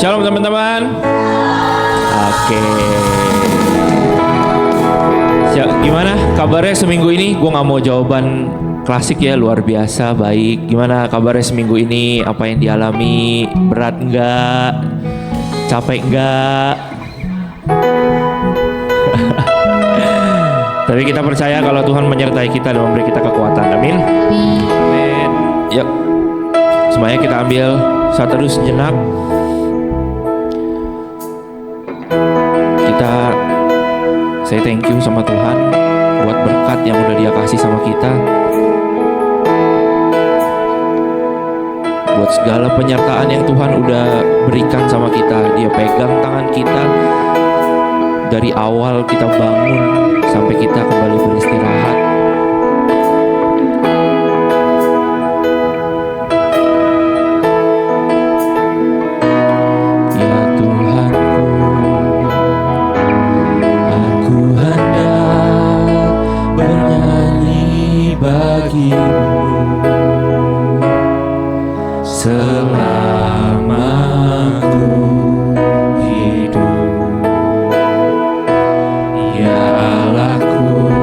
Shalom teman-teman. Oke. Gimana kabarnya seminggu ini? Gue gak mau jawaban klasik ya, luar biasa, baik. Gimana kabarnya seminggu ini? Apa yang dialami? Berat enggak? Capek enggak? Tapi kita percaya kalau Tuhan menyertai kita dan memberi kita kekuatan. Amin. Amin. Yuk. Semuanya kita ambil saat teduh sejenak. Saya thank you sama Tuhan buat berkat yang udah Dia kasih sama kita, buat segala penyertaan yang Tuhan udah berikan sama kita. Dia pegang tangan kita dari awal kita bangun sampai kita kembali beristirahat. Selama ku hidup, ya Allahku,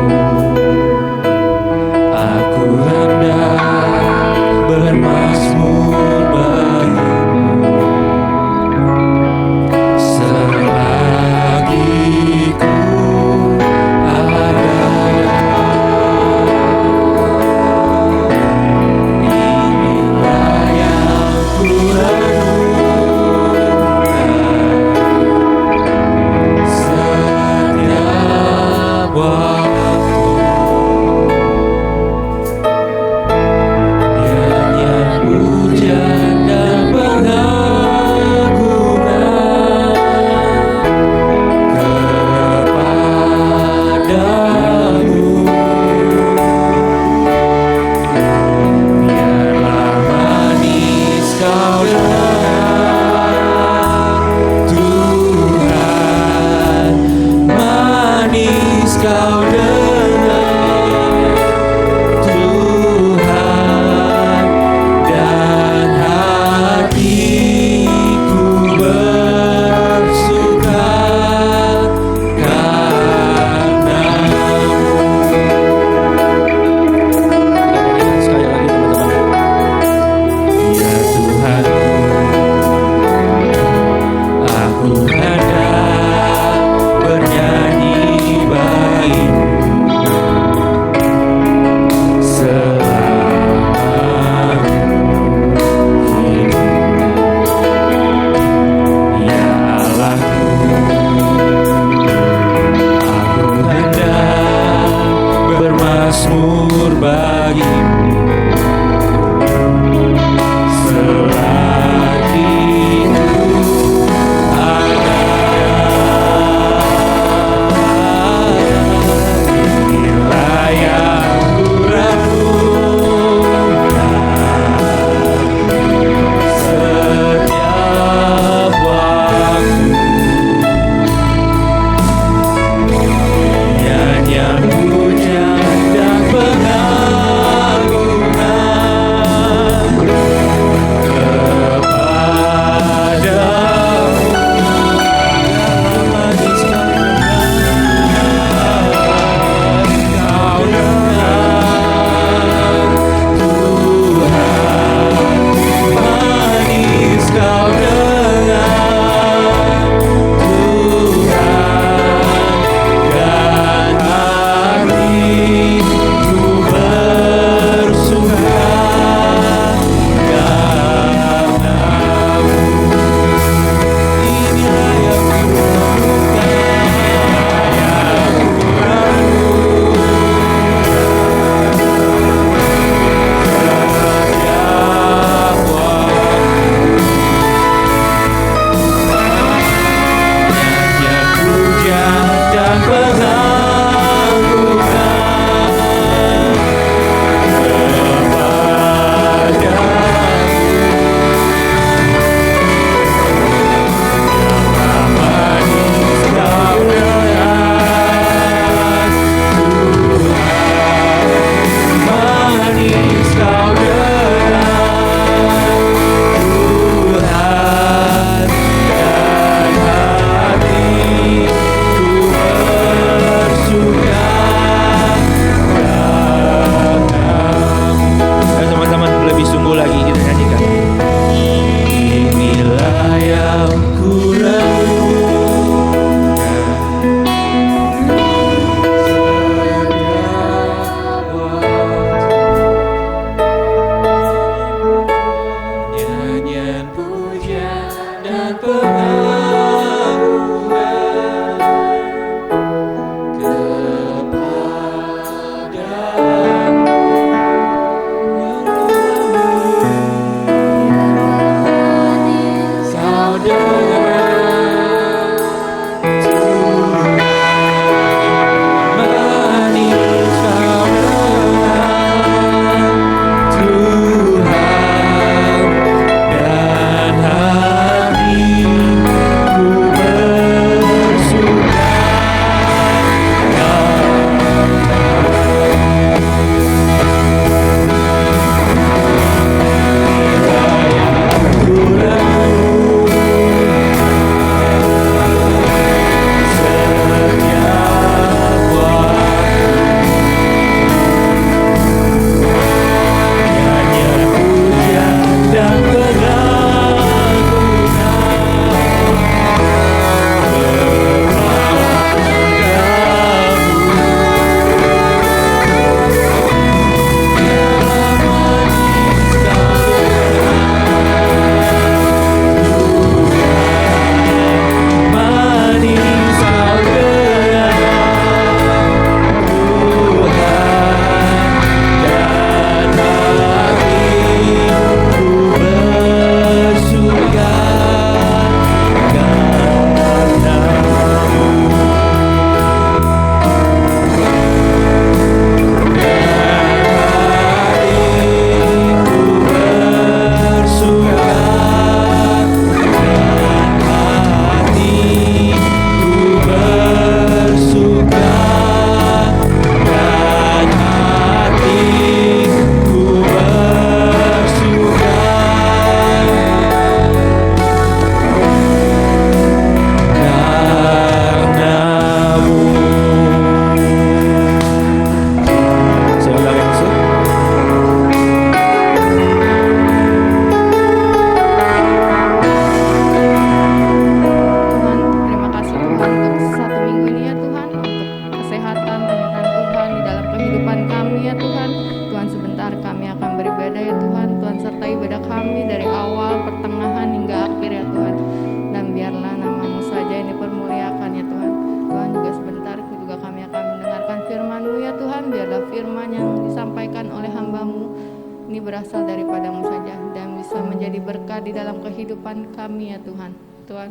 berkat di dalam kehidupan kami ya Tuhan. Tuhan,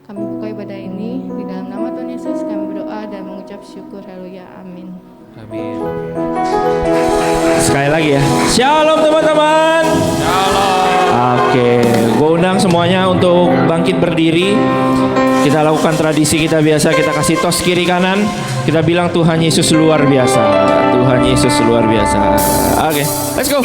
kami buka ibadah ini di dalam nama Tuhan Yesus kami berdoa dan mengucap syukur. Haleluya. Amin. Amin. Sekali lagi ya. Shalom teman-teman. Shalom. Oke, gue undang semuanya untuk bangkit berdiri. Kita lakukan tradisi kita biasa, kita kasih tos kiri kanan. Kita bilang Tuhan Yesus luar biasa. Tuhan Yesus luar biasa. Oke, let's go.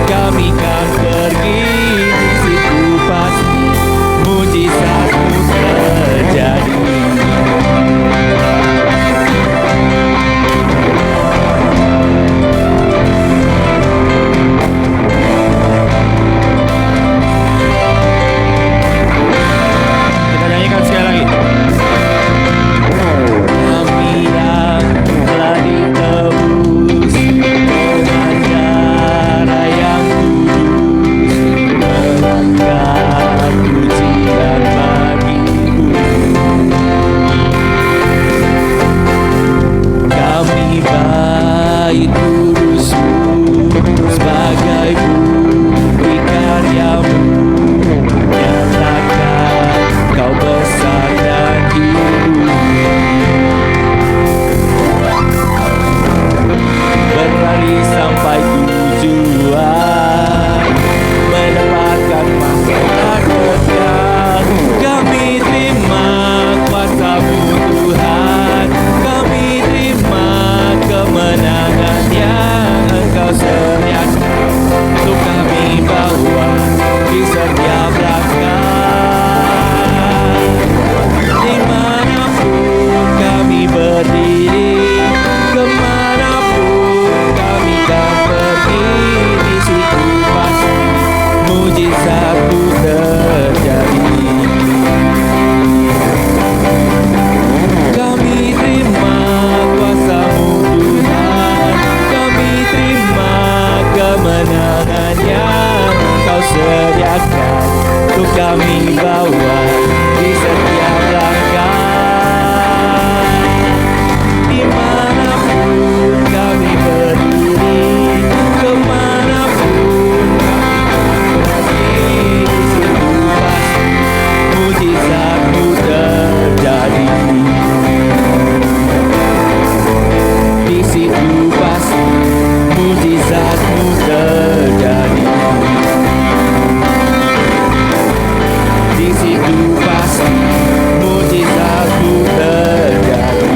Kami kan kami bawa di setiap langkah. Dimanapun kami berdiri, kemanapun kami berada, di situ pasti mujizatmu terjadi. Di situ pasti mujizatmu terjadi. Di situ pasti mujizatmu terjadi.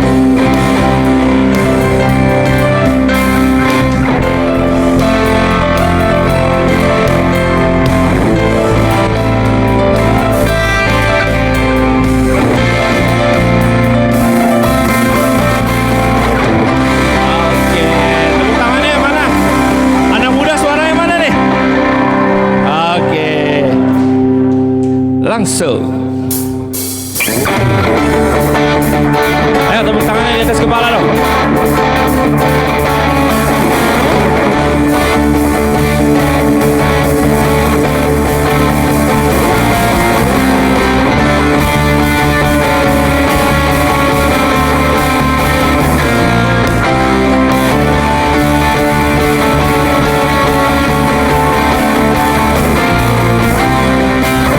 Oke, tepuk tangannya mana? Anak muda suaranya mana nih? Oke, langsung. Ayo tepuk tangannya di atas kepala dong.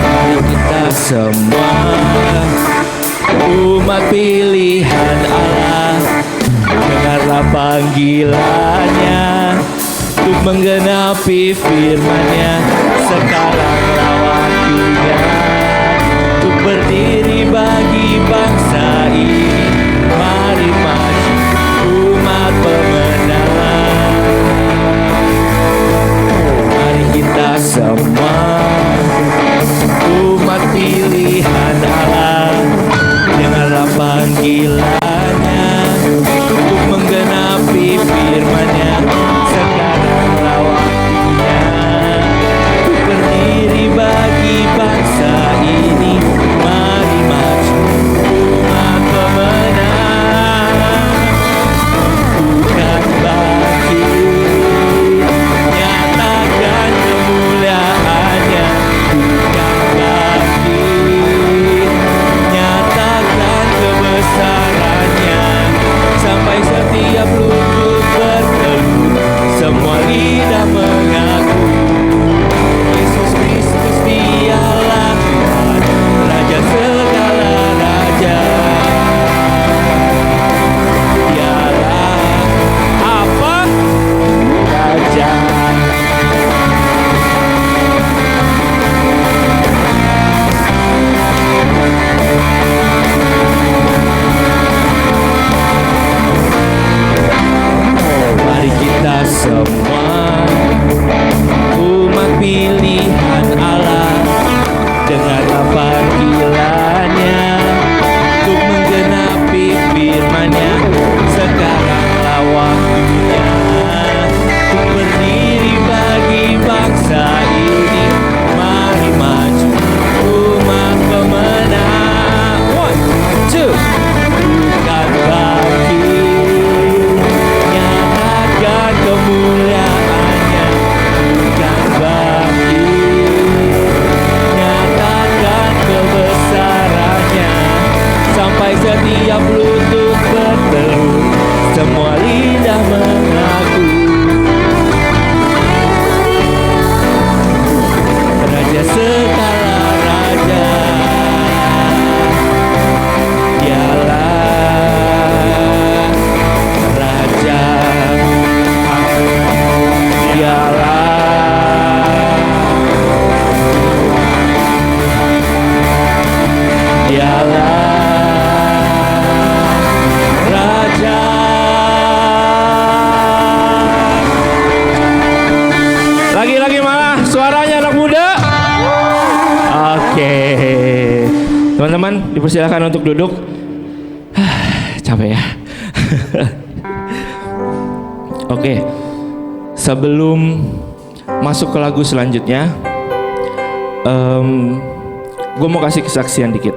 Mari kita semua umat pilihan Allah, dengarlah panggilannya untuk menggenapi firman-Nya. Sekaranglah waktunya untuk berdiri bagi bangsa ini. Mari maju umat pemenang. Mari kita semua umat pilihan Allah, dengarlah panggilannya untuk menggenapi firman-Nya. Sekaranglah waktunya untuk berdiri bagi bangsa ini. Mari maju umat pemenang. Bukan bangkit, nyatakan kemuliaan-Nya. Bukan bangkit, nyatakan kebesaran-Nya. Sampai setiap lutut bertelut, semua lidah mengaku Yesus Kristus Dialah Tuhan, Raja segala raja. Dialah apa? Raja. Mari kita semua umat pilihan Allah, dengarlah panggilannya untuk menggenapi firman-Nya. Sekaranglah waktunya untuk berdiri bagi bangsa ini. Mari maju umat pemenang. 1, 2. Bukan bangkit, nyatakan kemuliaan-Nya. Bukan bangkit, nyatakan kebesaran-Nya. Sampai setiap lutut bertelut, semua lidah mengaku Raja segala raja. Dialah Raja. Dialah Raja. Lagi-lagi malah suaranya anak muda. Oke, teman-teman dipersilakan untuk duduk. Capek ya. Oke, sebelum masuk ke lagu selanjutnya, gue mau kasih kesaksian dikit.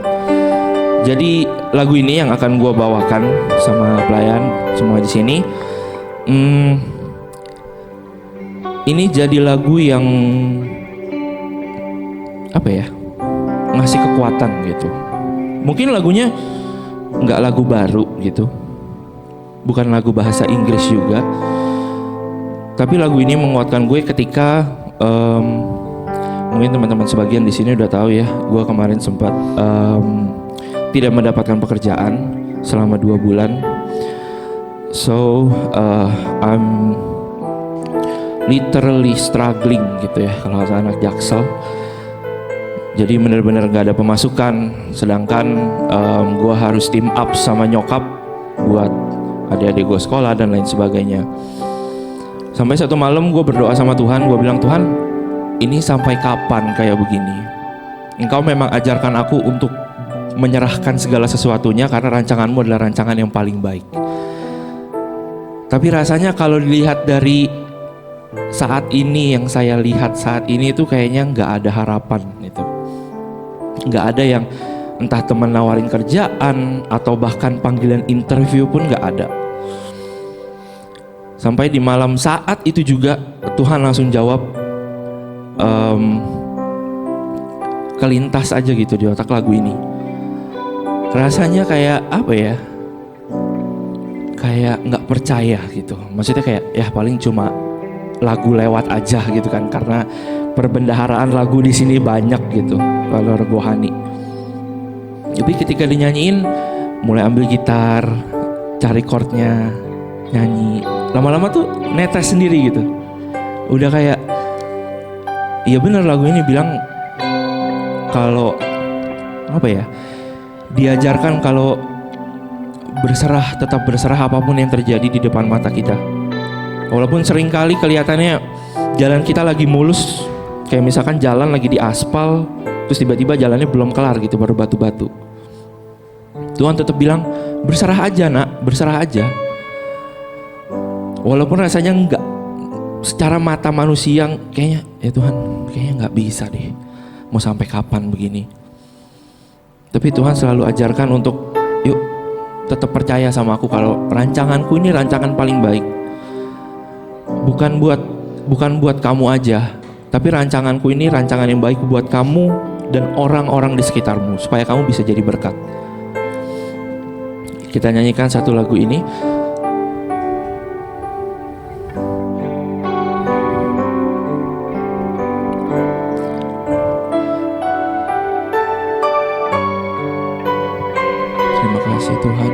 Jadi lagu ini yang akan gue bawakan sama pelayan semua di sini. Ini jadi lagu yang apa ya? ngasih kekuatan gitu. Mungkin lagunya nggak lagu baru gitu, bukan lagu bahasa Inggris juga, tapi lagu ini menguatkan gue ketika mungkin teman-teman sebagian di sini udah tahu ya, gue kemarin sempat tidak mendapatkan pekerjaan selama 2 bulan. So I'm literally struggling gitu ya kalau kata anak Jaksel. Jadi benar-benar gak ada pemasukan, sedangkan gue harus team up sama nyokap buat adik-adik gue sekolah dan lain sebagainya. Sampai satu malam gue berdoa sama Tuhan, gue bilang, Tuhan, ini sampai kapan kayak begini? Engkau memang ajarkan aku untuk menyerahkan segala sesuatunya karena rancanganmu adalah rancangan yang paling baik. Tapi rasanya kalau dilihat dari saat ini, yang saya lihat saat ini itu kayaknya nggak ada harapan gitu. Nggak ada yang entah teman nawarin kerjaan atau bahkan panggilan interview pun nggak ada. Sampai di malam saat itu juga Tuhan langsung jawab, kelintas aja gitu di otak lagu ini. Rasanya kayak apa ya? Kayak nggak percaya gitu. Maksudnya kayak ya paling cuma lagu lewat aja gitu kan, karena perbendaharaan lagu di sini banyak gitu kalau rohani. Tapi ketika dinyanyiin, mulai ambil gitar, cari chordnya, nyanyi. Lama-lama tuh netes sendiri gitu. Udah kayak, iya bener lagu ini bilang kalau apa ya? Diajarkan kalau berserah, tetap berserah apapun yang terjadi di depan mata kita. Walaupun seringkali kelihatannya jalan kita lagi mulus, kayak misalkan jalan lagi di aspal, terus tiba-tiba jalannya belum kelar gitu, baru batu-batu. Tuhan tetap bilang, berserah aja nak, berserah aja. Walaupun rasanya enggak, secara mata manusia kayaknya, ya Tuhan kayaknya enggak bisa deh, mau sampai kapan begini. Tapi Tuhan selalu ajarkan untuk, yuk tetap percaya sama aku kalau rancanganku ini rancangan paling baik. Bukan buat kamu aja, tapi rancanganku ini rancangan yang baik buat kamu dan orang-orang di sekitarmu, supaya kamu bisa jadi berkat. Kita nyanyikan satu lagu ini. Terima kasih Tuhan.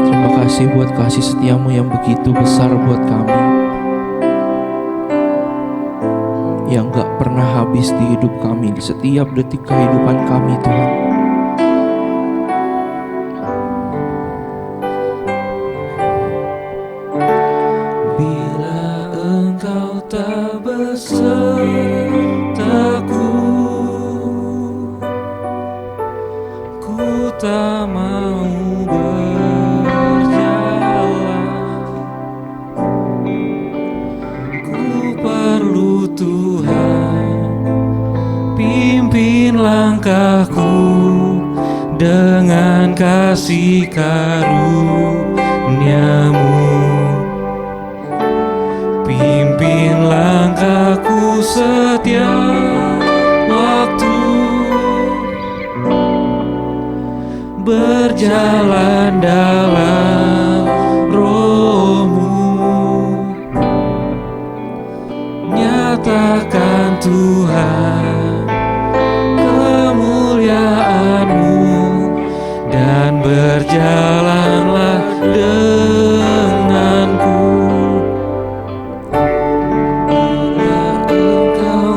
Terima kasih buat kasih setiamu yang begitu besar buat kami, yang gak pernah habis di hidup kami, di setiap detik kehidupan kami Tuhan. Bila Engkau tak besertaku, ku tak mau berjalan. Ku perlu Tuhan, pimpin langkahku dengan kasih karunia-Mu. Pimpin langkahku setiap waktu, berjalan dalam Roh-Mu. Nyatakan Tuhan kemuliaan-Mu, dan berjalanlah denganku. Bila Engkau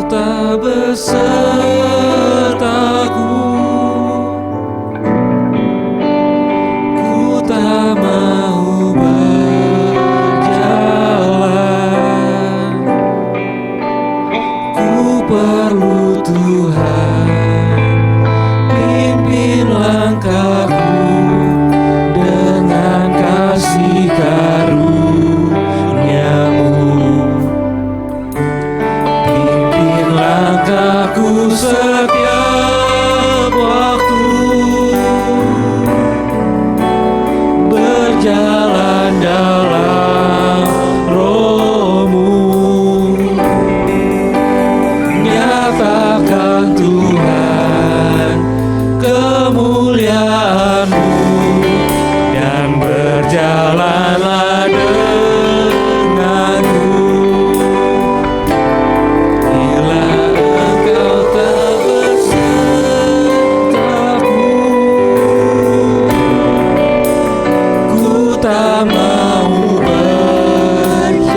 tak mau berjalan.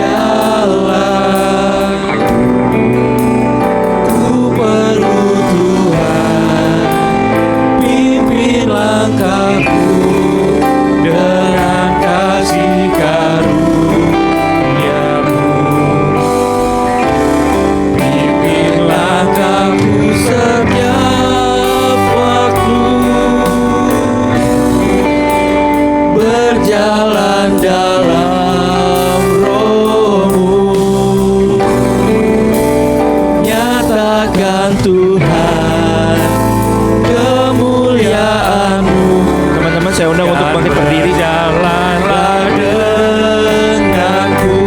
Ku perlu Tuhan, pimpin langkahku dengan kasih karunia-Mu. Pimpin langkahku setiap waktu, berjalan dalam Roh-Mu. Nyatakan Tuhan kemuliaan-Mu. Teman-teman saya undang untuk bangkit berdiri. Jalanlah denganku.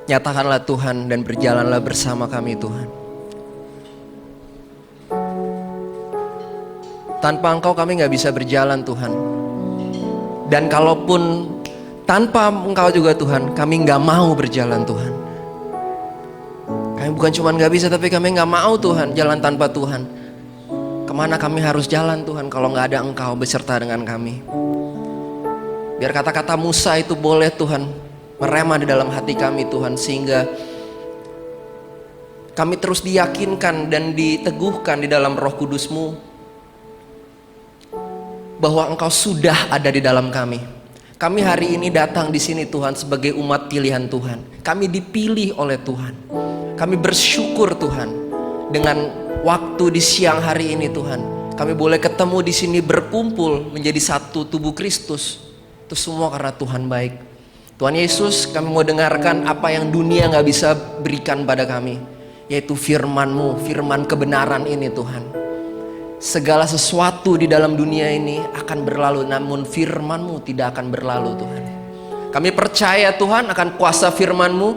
Nyatakanlah Tuhan dan berjalanlah bersama kami Tuhan. Tanpa Engkau kami gak bisa berjalan Tuhan. Dan kalaupun tanpa Engkau juga Tuhan, kami gak mau berjalan Tuhan. Kami bukan cuma gak bisa, tapi kami gak mau Tuhan jalan tanpa Tuhan. Kemana kami harus jalan Tuhan kalau gak ada Engkau beserta dengan kami. Biar kata-kata Musa itu boleh Tuhan merema di dalam hati kami Tuhan, sehingga kami terus diyakinkan dan diteguhkan di dalam Roh Kudus-Mu bahwa Engkau sudah ada di dalam kami. Kami hari ini datang di sini Tuhan sebagai umat pilihan Tuhan. Kami dipilih oleh Tuhan. Kami bersyukur Tuhan dengan waktu di siang hari ini Tuhan. Kami boleh ketemu di sini berkumpul menjadi satu tubuh Kristus. Itu semua karena Tuhan baik. Tuhan Yesus, kami mau dengarkan apa yang dunia gak bisa berikan pada kami, yaitu firman-Mu, firman kebenaran ini Tuhan. Segala sesuatu di dalam dunia ini akan berlalu, namun firman-Mu tidak akan berlalu Tuhan. Kami percaya Tuhan akan kuasa firman-Mu.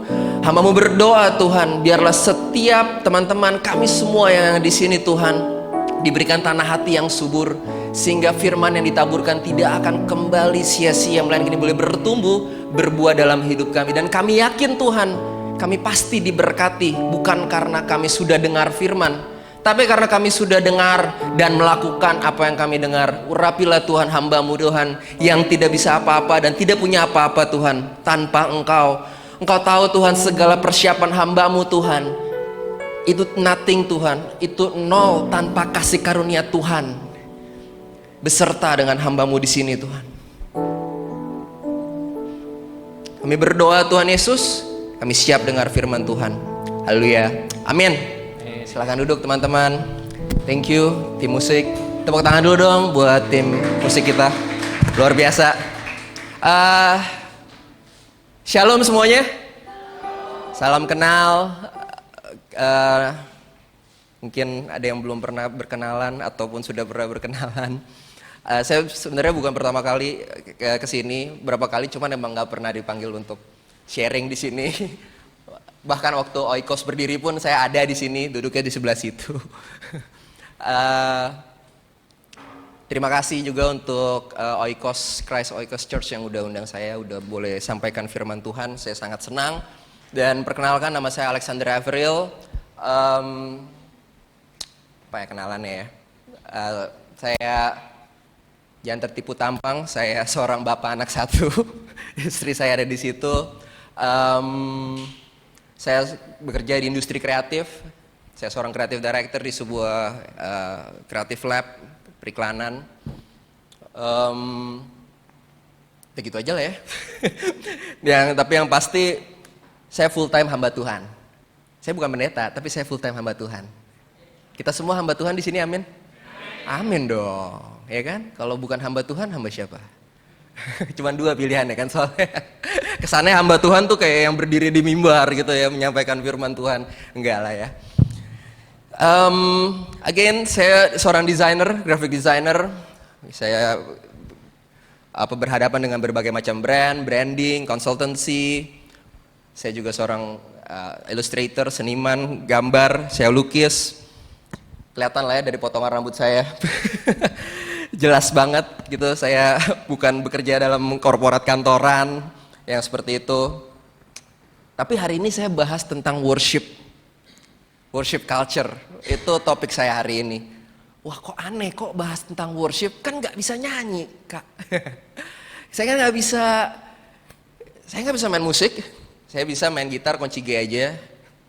Hamba-Mu berdoa Tuhan, biarlah setiap teman-teman kami semua yang di sini Tuhan diberikan tanah hati yang subur, sehingga firman yang ditaburkan tidak akan kembali sia-sia, melainkan ini boleh bertumbuh, berbuah dalam hidup kami. Dan kami yakin Tuhan, kami pasti diberkati, bukan karena kami sudah dengar firman, tapi karena kami sudah dengar dan melakukan apa yang kami dengar. Urapilah Tuhan hamba-Mu Tuhan, yang tidak bisa apa-apa dan tidak punya apa-apa Tuhan, tanpa Engkau. Engkau tahu Tuhan segala persiapan hamba-Mu Tuhan, itu nothing Tuhan, itu nol tanpa kasih karunia Tuhan beserta dengan hamba-Mu di sini Tuhan. Kami berdoa Tuhan Yesus, kami siap dengar firman Tuhan. Haleluya, amin. Silakan duduk teman-teman. Thank you tim musik. Tepuk tangan dulu dong buat tim musik kita, luar biasa. Shalom semuanya, salam kenal. Mungkin ada yang belum pernah berkenalan ataupun sudah pernah berkenalan. Saya sebenarnya bukan pertama kali ke sini, berapa kali, cuman emang nggak pernah dipanggil untuk sharing di sini. Bahkan waktu Oikos berdiri pun saya ada di sini, duduknya di sebelah situ. Terima kasih juga untuk Oikos Christ Oikos Church yang udah undang saya, udah boleh sampaikan firman Tuhan. Saya sangat senang. Dan perkenalkan, nama saya Alexander Avril. Apa ya kenalannya ya? Saya jangan tertipu tampang. Saya seorang bapak anak satu. Istri saya ada di situ. Saya bekerja di industri kreatif. Saya seorang creative director di sebuah creative lab periklanan. Ya gitu aja lah ya. Tapi yang pasti, saya full time hamba Tuhan. Saya bukan pendeta, tapi saya full time hamba Tuhan. Kita semua hamba Tuhan di sini, amin? Amin dong, ya kan? Kalau bukan hamba Tuhan, hamba siapa? Cuman dua pilihan ya kan soalnya. Kesannya hamba Tuhan tuh kayak yang berdiri di mimbar gitu ya, menyampaikan firman Tuhan. Enggak lah ya. Again, saya seorang desainer, graphic designer. Saya berhadapan dengan berbagai macam branding, consultancy. Saya juga seorang illustrator, seniman, gambar, saya lukis. Kelihatan lah ya dari potongan rambut saya. Jelas banget gitu, saya bukan bekerja dalam korporat kantoran yang seperti itu. Tapi hari ini saya bahas tentang worship culture. Itu topik saya hari ini. Wah kok aneh, kok bahas tentang worship, kan gak bisa nyanyi Kak. Saya nggak bisa main musik. Saya bisa main gitar kunci G aja.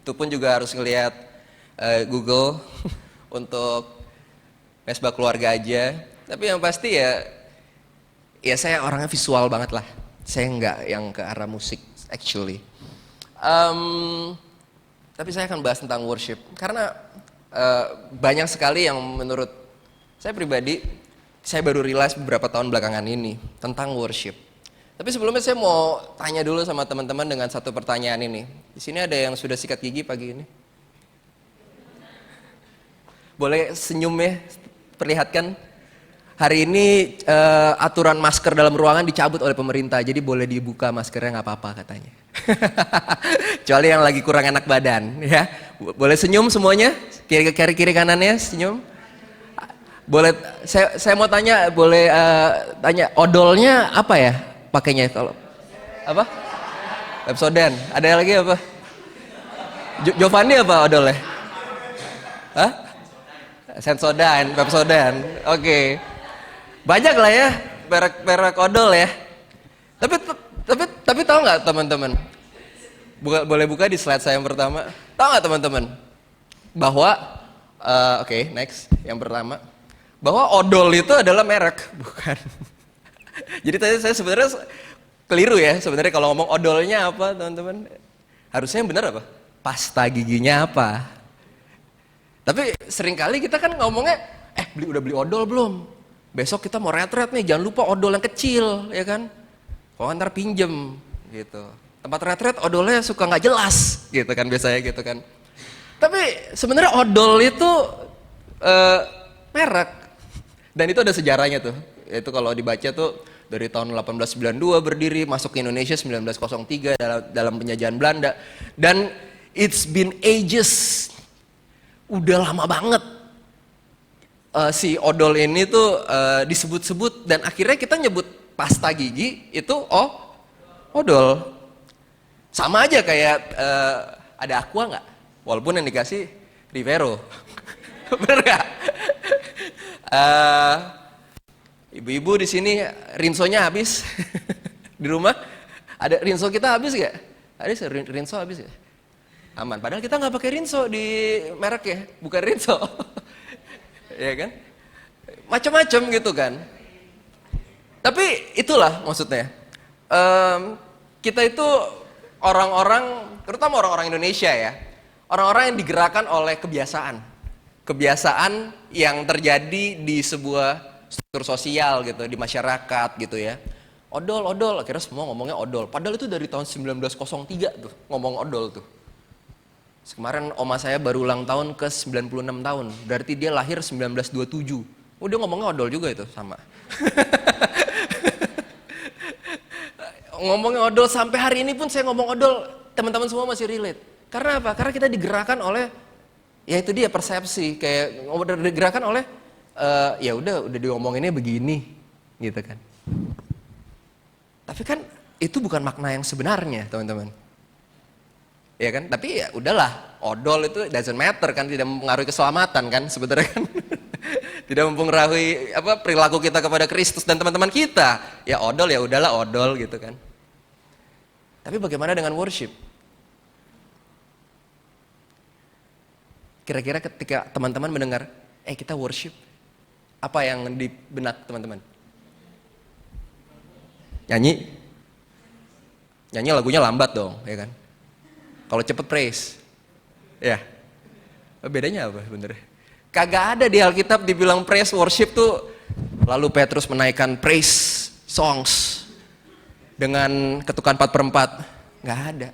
Itu pun juga harus ngelihat Google untuk mesbah keluarga aja. Tapi yang pasti ya saya orangnya visual banget lah. Saya nggak yang ke arah musik actually. Tapi saya akan bahas tentang worship karena banyak sekali yang menurut saya pribadi, saya baru realize beberapa tahun belakangan ini tentang worship. Tapi sebelumnya saya mau tanya dulu sama teman-teman dengan satu pertanyaan ini. Di sini ada yang sudah sikat gigi pagi ini? Boleh senyum ya, perlihatkan. Hari ini aturan masker dalam ruangan dicabut oleh pemerintah, jadi boleh dibuka maskernya nggak apa-apa katanya. Kecuali yang lagi kurang enak badan, ya. Boleh senyum semuanya, kiri kanannya senyum. Boleh, saya mau tanya, boleh tanya odolnya apa ya? Pakainya kalau apa? Pepsodent. Ada lagi apa? Giovanni apa odolnya? Hah? Sensodyne, Pepsodent. Oke. Banyak lah ya merek odol ya. Tapi tahu nggak teman-teman? Boleh buka di slide saya yang pertama. Tahu nggak teman-teman? Bahwa oke, next yang pertama. Bahwa odol itu adalah merek, bukan. Jadi tadi saya sebenarnya keliru ya, sebenarnya kalau ngomong odolnya apa teman-teman, harusnya yang benar apa? Pasta giginya apa? Tapi seringkali kita kan ngomongnya, udah beli odol belum? Besok kita mau retret nih, jangan lupa odol yang kecil, ya kan? Kalau ntar pinjem, gitu. Tempat retret odolnya suka nggak jelas gitu kan biasanya gitu kan. Tapi sebenarnya odol itu merek, dan itu ada sejarahnya tuh. Itu kalau dibaca tuh dari tahun 1892 berdiri, masuk ke Indonesia 1903 dalam penjajahan Belanda, dan it's been ages, udah lama banget si odol ini tuh disebut-sebut, dan akhirnya kita nyebut pasta gigi itu odol. Sama aja kayak ada Aqua nggak? Walaupun yang dikasih Rivero. Bener nggak? Ibu-ibu di sini rinsonya habis di rumah. Ada rinso kita habis nggak? Ada rinso habis ya? Aman. Padahal kita nggak pakai rinso di merek ya, bukan rinso. Ya kan? Macam-macam gitu kan. Tapi itulah maksudnya. Kita itu orang-orang, terutama orang-orang Indonesia ya, orang-orang yang digerakkan oleh kebiasaan. Kebiasaan yang terjadi di sebuah struktur sosial gitu, di masyarakat gitu ya. Odol, akhirnya semua ngomongnya odol. Padahal itu dari tahun 1903 tuh, ngomong odol tuh. Kemarin oma saya baru ulang tahun ke 96 tahun, berarti dia lahir 1927. Udah ngomongnya odol juga itu, sama. Ngomongnya odol, sampai hari ini pun saya ngomong odol, teman-teman semua masih relate. Karena apa? Karena kita digerakkan oleh, ya itu dia persepsi, kayak digerakkan oleh, ya udah diomonginnya begini, gitu kan. Tapi kan itu bukan makna yang sebenarnya, teman-teman. Ya kan? Tapi ya udahlah, odol itu doesn't matter kan, tidak mempengaruhi keselamatan kan sebenarnya kan. Tidak mempengaruhi perilaku kita kepada Kristus dan teman-teman kita. Ya odol ya udahlah odol gitu kan. Tapi bagaimana dengan worship? Kira-kira ketika teman-teman mendengar, kita worship, apa yang di benak teman-teman? Nyanyi lagunya lambat dong, ya kan? Kalau cepet praise, ya. Bedanya apa sebenarnya? Kagak ada di Alkitab dibilang praise worship tuh, lalu Petrus menaikkan praise songs dengan ketukan 4/4. Nggak ada.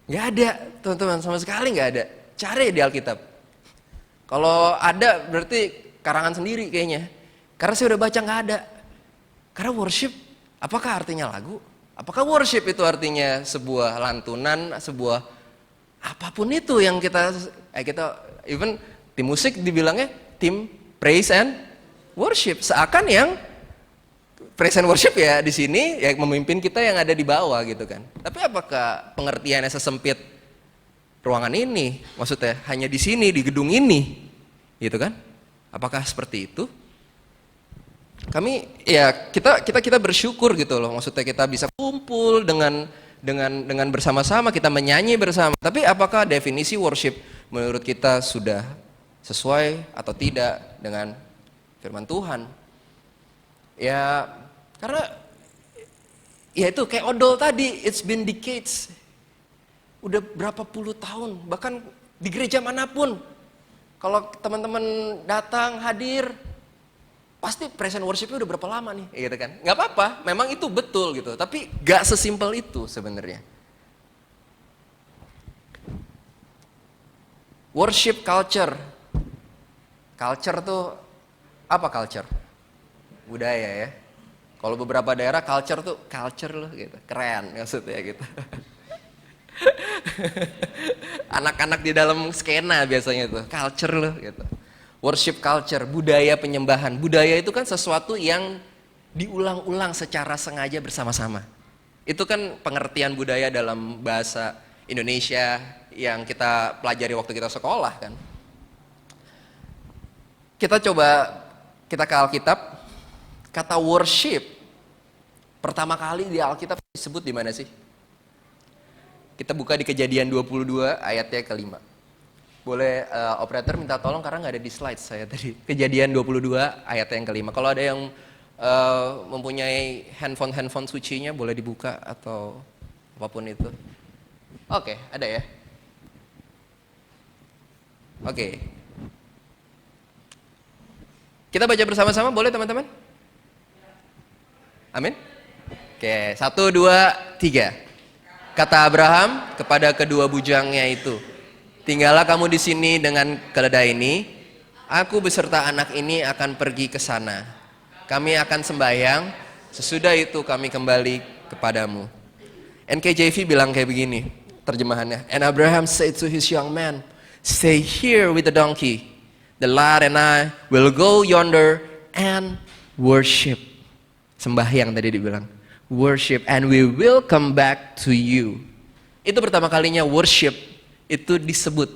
Nggak ada, teman-teman, sama sekali nggak ada. Cari di Alkitab. Kalau ada berarti karangan sendiri kayaknya. Karena saya udah baca nggak ada. Karena worship, apakah artinya lagu? Apakah worship itu artinya sebuah lantunan, sebuah apapun itu yang kita even tim musik dibilangnya tim praise and worship. Seakan yang praise and worship ya di sini ya memimpin kita yang ada di bawah gitu kan. Tapi apakah pengertiannya sesempit ruangan ini? Maksudnya hanya di sini, di gedung ini, gitu kan? Apakah seperti itu? Kita bersyukur gitu loh. Maksudnya kita bisa kumpul dengan bersama-sama, kita menyanyi bersama. Tapi apakah definisi worship menurut kita sudah sesuai atau tidak dengan firman Tuhan? Ya, karena ya itu kayak odol tadi, it's been decades. Udah berapa puluh tahun, bahkan di gereja manapun. Kalau teman-teman datang, hadir, pasti praise and worship-nya udah berapa lama nih, gitu kan? Gak apa-apa, memang itu betul gitu. Tapi gak sesimpel itu sebenarnya. Worship culture. Culture tuh apa culture? Budaya ya. Kalau beberapa daerah culture tuh culture loh gitu, keren maksudnya gitu. Anak-anak di dalam skena biasanya tuh culture loh gitu. Worship culture, budaya penyembahan. Budaya itu kan sesuatu yang diulang-ulang secara sengaja bersama-sama. Itu kan pengertian budaya dalam bahasa Indonesia yang kita pelajari waktu kita sekolah kan. Kita ke Alkitab, kata worship pertama kali di Alkitab disebut di mana sih? Kita buka di Kejadian 22 ayatnya ke-5. Boleh operator minta tolong karena nggak ada di slide saya tadi. Kejadian 22 ayat yang ke-5. Kalau ada yang mempunyai handphone sucinya boleh dibuka atau apapun itu. Oke, ada ya. Oke. Kita baca bersama-sama boleh teman-teman? Amin. Oke, 1, 2, 3. Kata Abraham kepada kedua bujangnya itu, tinggallah kamu di sini dengan keledai ini. Aku beserta anak ini akan pergi ke sana. Kami akan sembahyang. Sesudah itu kami kembali kepadamu. NKJV bilang kayak begini terjemahannya. And Abraham said to his young man, stay here with the donkey. The lad and I will go yonder and worship. Sembahyang tadi dibilang. Worship and we will come back to you. Itu pertama kalinya worship itu disebut.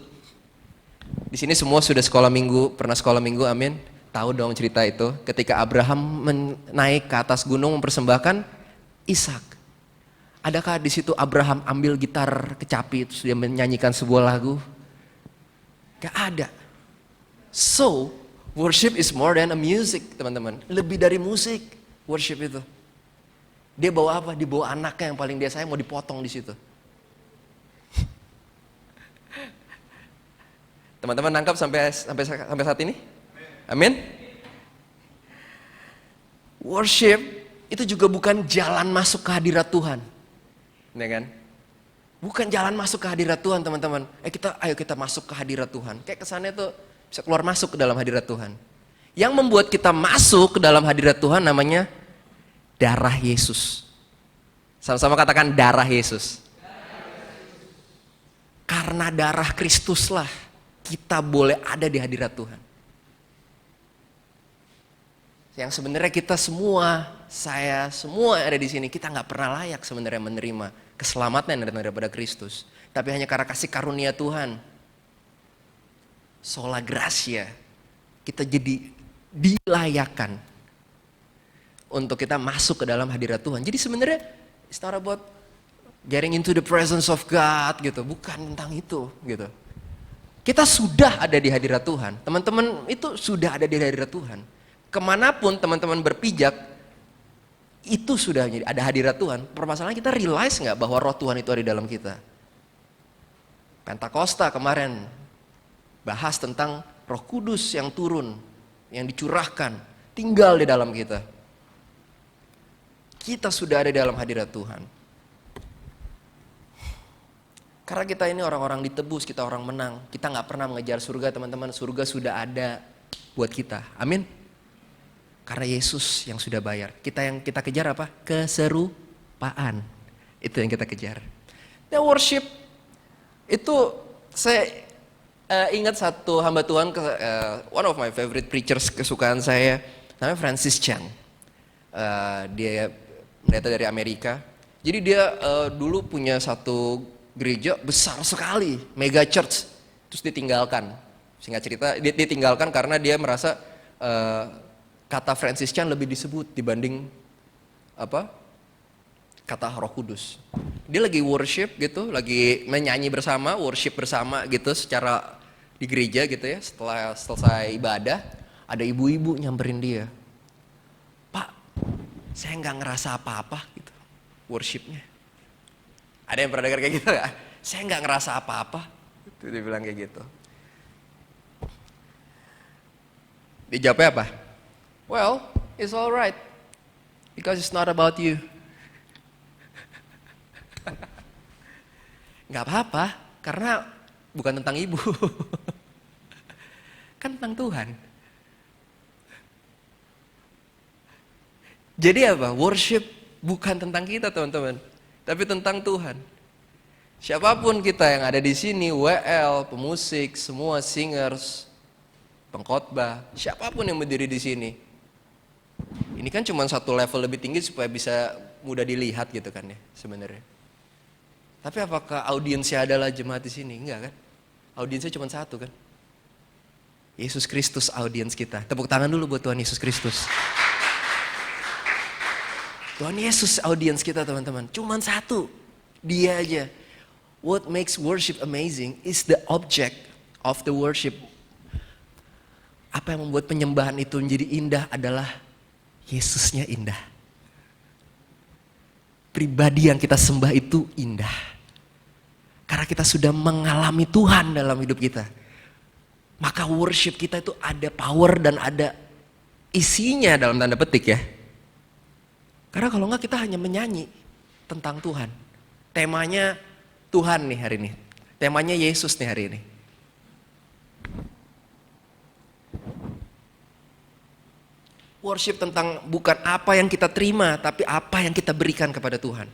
Di sini semua sudah sekolah minggu, pernah sekolah minggu, amin. Tahu dong cerita itu. Ketika Abraham naik ke atas gunung mempersembahkan Ishak. Adakah di situ Abraham ambil gitar kecapi terus dia menyanyikan sebuah lagu? Gak ada. So, worship is more than a music, teman-teman. Lebih dari musik, worship itu. Dia bawa apa? Dia bawa anaknya yang paling dia sayang mau dipotong di situ. Teman-teman nangkap sampai saat ini? Amin. Worship itu juga bukan jalan masuk ke hadirat Tuhan. Ya kan? Bukan jalan masuk ke hadirat Tuhan, teman-teman. Ayo kita masuk ke hadirat Tuhan. Kayak kesannya tuh bisa keluar masuk ke dalam hadirat Tuhan. Yang membuat kita masuk ke dalam hadirat Tuhan namanya darah Yesus. Sama-sama katakan darah Yesus. Karena darah Kristuslah kita boleh ada di hadirat Tuhan. Yang sebenarnya kita semua, saya semua yang ada di sini, kita nggak pernah layak sebenarnya menerima keselamatan yang datang daripada Kristus. Tapi hanya karena kasih karunia Tuhan, sola gracia, kita jadi dilayakan untuk kita masuk ke dalam hadirat Tuhan. Jadi sebenarnya it's not about getting into the presence of God gitu, bukan tentang itu gitu. Kita sudah ada di hadirat Tuhan, teman-teman itu sudah ada di hadirat Tuhan. Kemanapun teman-teman berpijak, itu sudah ada hadirat Tuhan. Permasalahan kita realize nggak bahwa roh Tuhan itu ada di dalam kita. Pentakosta kemarin bahas tentang Roh Kudus yang turun, yang dicurahkan, tinggal di dalam kita. Kita sudah ada di dalam hadirat Tuhan. Karena kita ini orang-orang ditebus, kita orang menang. Kita nggak pernah mengejar surga, teman-teman. Surga sudah ada buat kita. Amin. Karena Yesus yang sudah bayar. Yang kita kejar apa? Keserupaan. Itu yang kita kejar. Nah, worship itu saya ingat satu hamba Tuhan, one of my favorite preachers kesukaan saya, namanya Francis Chan. Dia pendeta dari Amerika. Jadi dia dulu punya satu gereja besar sekali, mega church. Terus ditinggalkan. Singkat cerita, dia ditinggalkan karena dia merasa kata Francis Chan lebih disebut dibanding kata Roh Kudus. Dia lagi worship gitu, lagi menyanyi bersama, worship bersama gitu secara di gereja gitu ya. Setelah selesai ibadah, ada ibu-ibu nyamperin dia. Pak, saya nggak ngerasa apa-apa gitu worshipnya. Ada yang pernah dengar kayak gitu nggak? Saya nggak ngerasa apa-apa. Itu dia bilang kayak gitu. Dia jawabnya apa? Well, it's alright because it's not about you. Nggak apa-apa, karena bukan tentang ibu. Kan tentang Tuhan. Jadi apa? Worship bukan tentang kita, teman-teman, tapi tentang Tuhan. Siapapun kita yang ada di sini, WL, pemusik, semua singers, pengkhotbah, siapapun yang berdiri di sini. Ini kan cuma satu level lebih tinggi supaya bisa mudah dilihat gitu kan ya sebenarnya. Tapi apakah audiensnya adalah jemaat di sini? Enggak kan? Audiensnya cuma satu kan? Yesus Kristus audiens kita. Tepuk tangan dulu buat Tuhan Yesus Kristus. Tuhan Yesus audiens kita, teman-teman. Cuma satu. Dia aja. What makes worship amazing is the object of the worship. Apa yang membuat penyembahan itu menjadi indah adalah Yesusnya indah. Pribadi yang kita sembah itu indah. Karena kita sudah mengalami Tuhan dalam hidup kita. Maka worship kita itu ada power dan ada isinya dalam tanda petik ya. Karena kalau enggak kita hanya menyanyi tentang Tuhan. Temanya Tuhan nih hari ini. Temanya Yesus nih hari ini. Worship tentang bukan apa yang kita terima, tapi apa yang kita berikan kepada Tuhan.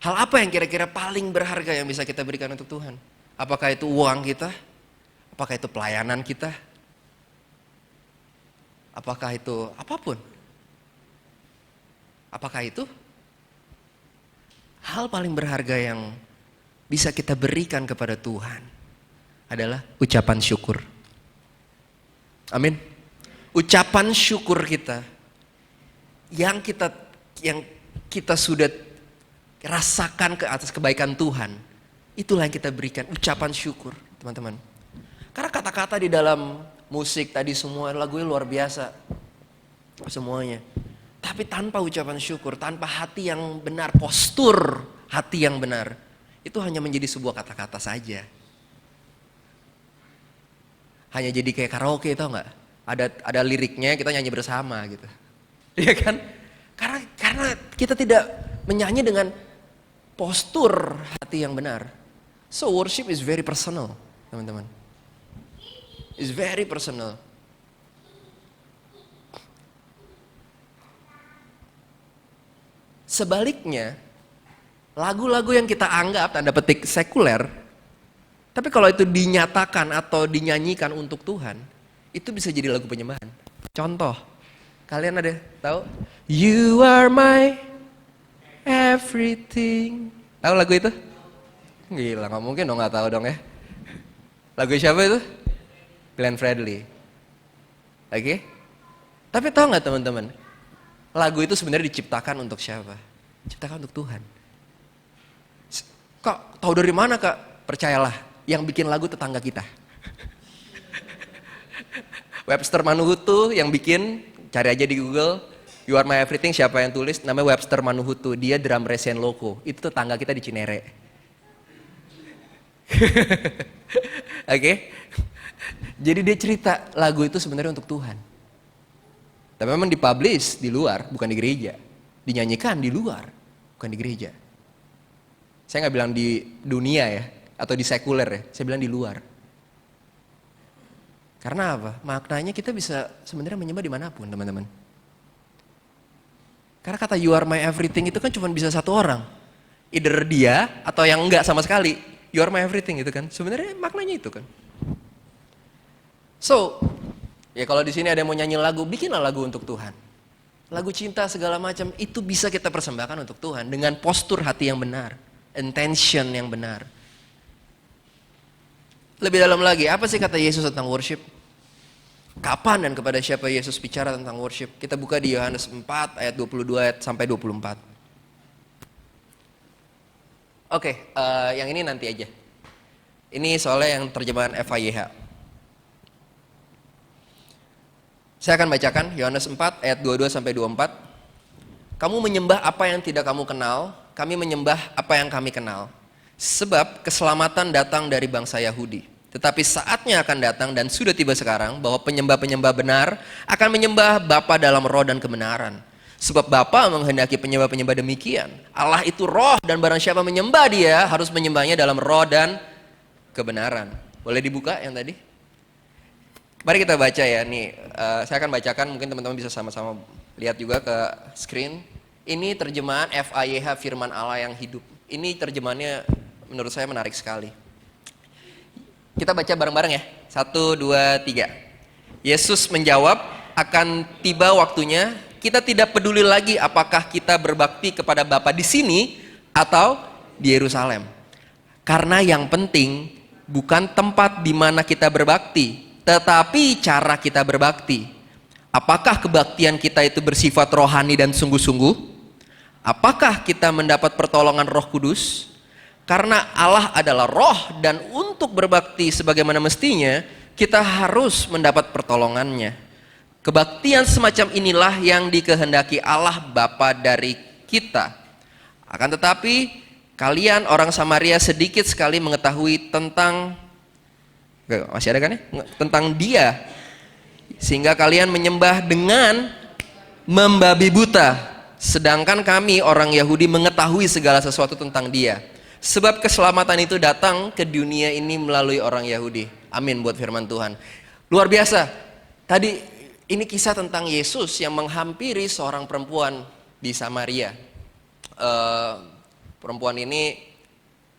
Hal apa yang kira-kira paling berharga yang bisa kita berikan untuk Tuhan? Apakah itu uang kita? Apakah itu pelayanan kita? Apakah itu apapun? Apakah itu hal paling berharga yang bisa kita berikan kepada Tuhan adalah ucapan syukur. Amin. Ucapan syukur kita yang kita sudah rasakan ke atas kebaikan Tuhan, itulah yang kita berikan, ucapan syukur, teman-teman. Karena kata-kata di dalam musik tadi semua lagunya luar biasa semuanya. Tapi tanpa ucapan syukur, tanpa hati yang benar, postur hati yang benar, itu hanya menjadi sebuah kata-kata saja. Hanya jadi kayak karaoke, tau nggak? Ada liriknya, kita nyanyi bersama gitu. Iya kan? Karena kita tidak menyanyi dengan postur hati yang benar. So worship is very personal, teman-teman. It's very personal. Sebaliknya, lagu-lagu yang kita anggap tanda petik sekuler, tapi kalau itu dinyatakan atau dinyanyikan untuk Tuhan, itu bisa jadi lagu penyembahan. Contoh, kalian ada tahu? You are my everything. Tahu lagu itu? Gila, nggak mungkin dong nggak tahu dong ya. Lagu siapa itu? Glenn Fredly. Oke? Tapi tahu nggak teman-teman? Lagu itu sebenarnya diciptakan untuk siapa? Diciptakan untuk Tuhan. Kak, tahu dari mana kak? Percayalah, yang bikin lagu tetangga kita. Webster Manuhutu yang bikin, cari aja di Google, You Are My Everything, siapa yang tulis, namanya Webster Manuhutu, dia drum resen loko, itu tetangga kita di Cinere. Oke? Jadi dia cerita lagu itu sebenarnya untuk Tuhan. Tapi memang dipublish di luar, bukan di gereja. Dinyanyikan di luar, bukan di gereja. Saya nggak bilang di dunia ya, atau di sekuler ya, saya bilang di luar. Karena apa? Maknanya kita bisa sebenarnya menyembah dimanapun, teman-teman. Karena kata You Are My Everything itu kan cuma bisa satu orang. Either dia atau yang enggak sama sekali. You Are My Everything itu kan. Sebenarnya maknanya itu kan. So, ya kalau di sini ada yang mau nyanyi lagu, bikinlah lagu untuk Tuhan. Lagu cinta segala macam itu bisa kita persembahkan untuk Tuhan dengan postur hati yang benar, intention yang benar. Lebih dalam lagi, apa sih kata Yesus tentang worship? Kapan dan kepada siapa Yesus bicara tentang worship? Kita buka di Yohanes 4 ayat 22 sampai 24. Oke, yang ini nanti aja. Ini soalnya yang terjemahan FIYH. Saya akan bacakan Yohanes 4 ayat 22 sampai 24. Kamu menyembah apa yang tidak kamu kenal, kami menyembah apa yang kami kenal. Sebab keselamatan datang dari bangsa Yahudi. Tetapi saatnya akan datang dan sudah tiba sekarang bahwa penyembah-penyembah benar akan menyembah Bapa dalam roh dan kebenaran. Sebab Bapa menghendaki penyembah-penyembah demikian. Allah itu roh dan barang siapa menyembah dia harus menyembahnya dalam roh dan kebenaran. Boleh dibuka yang tadi? Mari kita baca ya. Nih, saya akan bacakan, mungkin teman-teman bisa sama-sama lihat juga ke screen. Ini terjemahan FIYH Firman Allah yang hidup. Ini terjemahannya menurut saya menarik sekali. Kita baca bareng-bareng ya. 1, 2, 3. Yesus menjawab, akan tiba waktunya kita tidak peduli lagi apakah kita berbakti kepada Bapa di sini atau di Yerusalem. Karena yang penting bukan tempat di mana kita berbakti, tetapi cara kita berbakti. Apakah kebaktian kita itu bersifat rohani dan sungguh-sungguh? Apakah kita mendapat pertolongan Roh Kudus? Karena Allah adalah roh dan untuk berbakti sebagaimana mestinya, kita harus mendapat pertolongannya. Kebaktian semacam inilah yang dikehendaki Allah Bapa dari kita. Akan tetapi, kalian orang Samaria sedikit sekali mengetahui tentang, masih ada kan ya? Tentang dia. Sehingga kalian menyembah dengan membabi buta. sedangkan kami orang Yahudi mengetahui segala sesuatu tentang dia. Sebab keselamatan itu datang ke dunia ini melalui orang Yahudi. Amin buat firman Tuhan. Luar biasa. Tadi ini kisah tentang Yesus yang menghampiri seorang perempuan di Samaria. Perempuan ini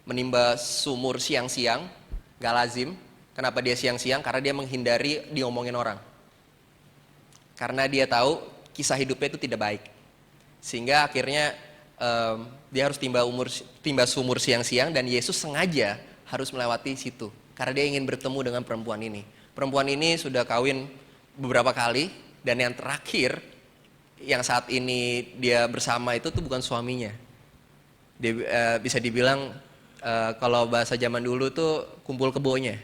menimba sumur siang-siang, gak lazim. Kenapa dia siang-siang? Karena dia menghindari diomongin orang. Karena dia tahu kisah hidupnya itu tidak baik. Sehingga akhirnya dia harus timba sumur siang-siang, dan Yesus sengaja harus melewati situ. Karena dia ingin bertemu dengan perempuan ini. Perempuan ini sudah kawin beberapa kali, dan yang terakhir yang saat ini dia bersama itu tuh bukan suaminya. Dia bisa dibilang kalau bahasa zaman dulu tuh kumpul kebonya.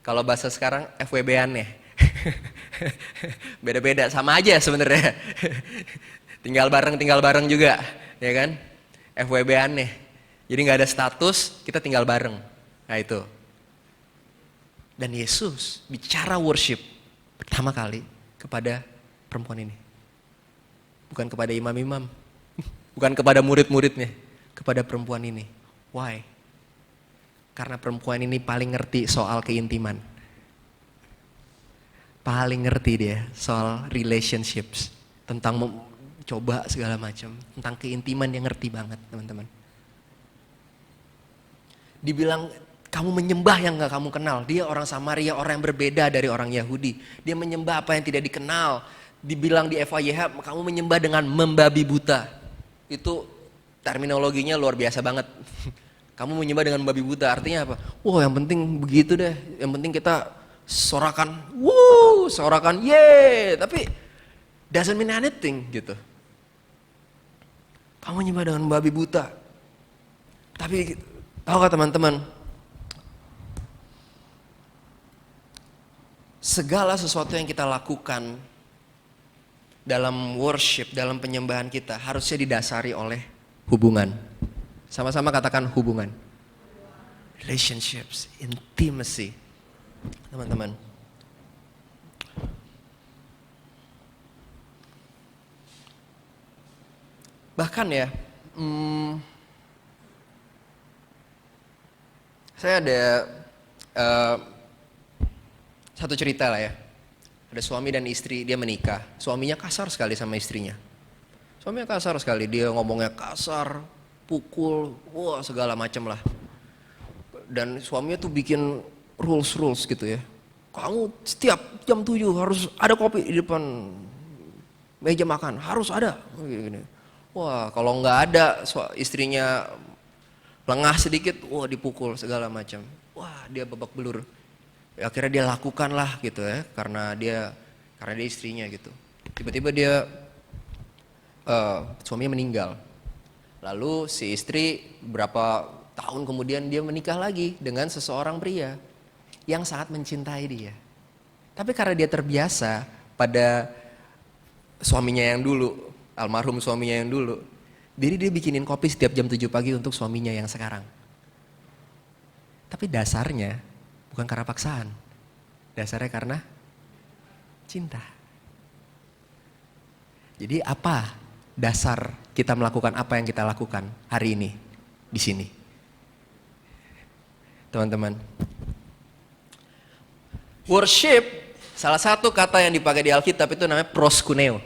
Kalau bahasa sekarang FWB-an ya. Beda-beda, sama aja sebenarnya. tinggal bareng juga, ya kan? FWB-an nih. Jadi nggak ada status, kita tinggal bareng. Nah itu. Dan Yesus bicara worship pertama kali kepada perempuan ini. Bukan kepada imam-imam, bukan kepada murid-muridnya, kepada perempuan ini. Why? Karena perempuan ini paling ngerti soal keintiman. Paling ngerti dia soal relationships. Tentang coba segala macam. Tentang keintiman dia ngerti banget, teman-teman. Dibilang kamu menyembah yang gak kamu kenal. Dia orang Samaria, orang yang berbeda dari orang Yahudi. Dia menyembah apa yang tidak dikenal. Dibilang di FYH, kamu menyembah dengan membabi buta. Itu terminologinya luar biasa banget. Kamu menyembah dengan babi buta, artinya apa? Wah, yang penting begitu deh. Yang penting kita sorakan, sorakan, yeay. Tapi doesn't mean anything gitu. Kamu menyembah dengan babi buta. Tapi tahu gak teman-teman? Segala sesuatu yang kita lakukan dalam worship, dalam penyembahan kita harusnya didasari oleh hubungan. Sama-sama katakan hubungan. Relationships, intimacy. Teman-teman. Bahkan ya, saya ada satu cerita lah ya. Ada suami dan istri, dia menikah. Suaminya kasar sekali sama istrinya. Suaminya kasar sekali, dia ngomongnya kasar, pukul, wah segala macam lah. Dan suaminya tuh bikin rules gitu ya. Kamu setiap jam 7 harus ada kopi di depan meja makan, harus ada. Gini. Wah, kalau nggak ada, istrinya lengah sedikit, wah dipukul segala macam. Wah, dia babak belur. Akhirnya dia lakukan lah gitu ya, karena dia istrinya gitu. Tiba-tiba dia suaminya meninggal. Lalu si istri berapa tahun kemudian dia menikah lagi dengan seseorang pria yang sangat mencintai dia. Tapi karena dia terbiasa pada suaminya yang dulu, almarhum suaminya yang dulu, jadi dia bikinin kopi setiap jam 7 pagi untuk suaminya yang sekarang. Tapi dasarnya bukan karena paksaan, dasarnya karena cinta. Jadi apa dasar kita melakukan apa yang kita lakukan hari ini di sini, teman-teman? Worship, salah satu kata yang dipakai di Alkitab itu namanya proskuneo.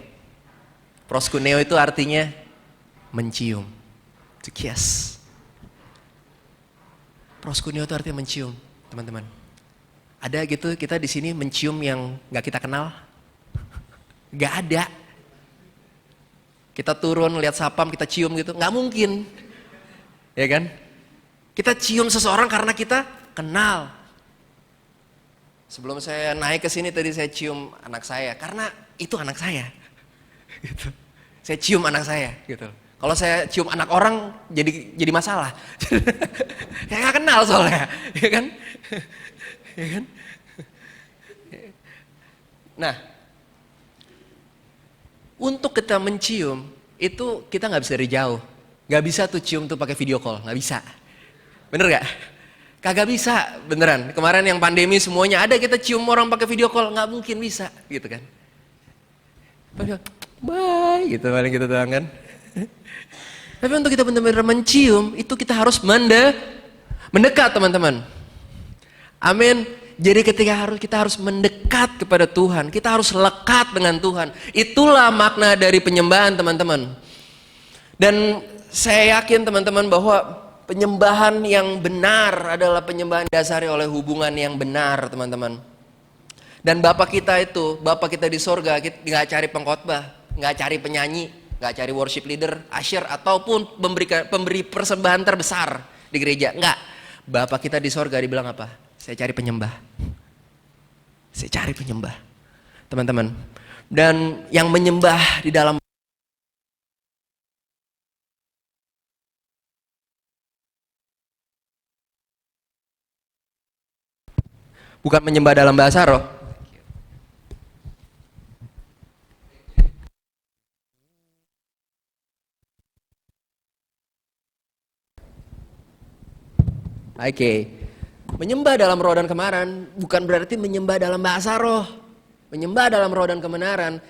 Proskuneo itu artinya mencium, to kiss. Proskuneo itu artinya mencium, teman-teman. Ada gitu kita di sini mencium yang nggak kita kenal? Nggak ada. Kita turun lihat sapam kita cium gitu, nggak mungkin, ya kan? Kita cium seseorang karena kita kenal. Sebelum saya naik ke sini tadi saya cium anak saya karena itu anak saya. Gitu. Saya cium anak saya, gitu. Kalau saya cium anak orang jadi masalah. Saya nggak kenal soalnya, ya kan? Ya kan? Nah, untuk kita mencium itu kita nggak bisa dari jauh, nggak bisa tuh cium tuh pakai video call, nggak bisa, bener nggak? Kagak bisa, beneran. Kemarin yang pandemi semuanya ada kita cium orang pakai video call, nggak mungkin bisa, gitu kan? Bye, gitu paling gitu doang kan? Tapi untuk kita benar-benar mencium, itu kita harus mendekat teman-teman. Amin. Jadi kita harus mendekat kepada Tuhan. Kita harus lekat dengan Tuhan. Itulah makna dari penyembahan teman-teman. Dan saya yakin teman-teman bahwa penyembahan yang benar adalah penyembahan dasari oleh hubungan yang benar teman-teman. Dan Bapak kita di sorga, kita nggak cari pengkhotbah, nggak cari penyanyi, nggak cari worship leader, usher, ataupun pemberi persembahan terbesar di gereja. Nggak. Bapak kita di sorga dibilang apa? Saya cari penyembah. Saya cari penyembah. Teman-teman. Dan yang menyembah di dalam bukan menyembah dalam bahasa roh. Oke. Menyembah dalam roh dan kebenaran bukan berarti menyembah dalam bahasa roh. Menyembah dalam roh dan kebenaran,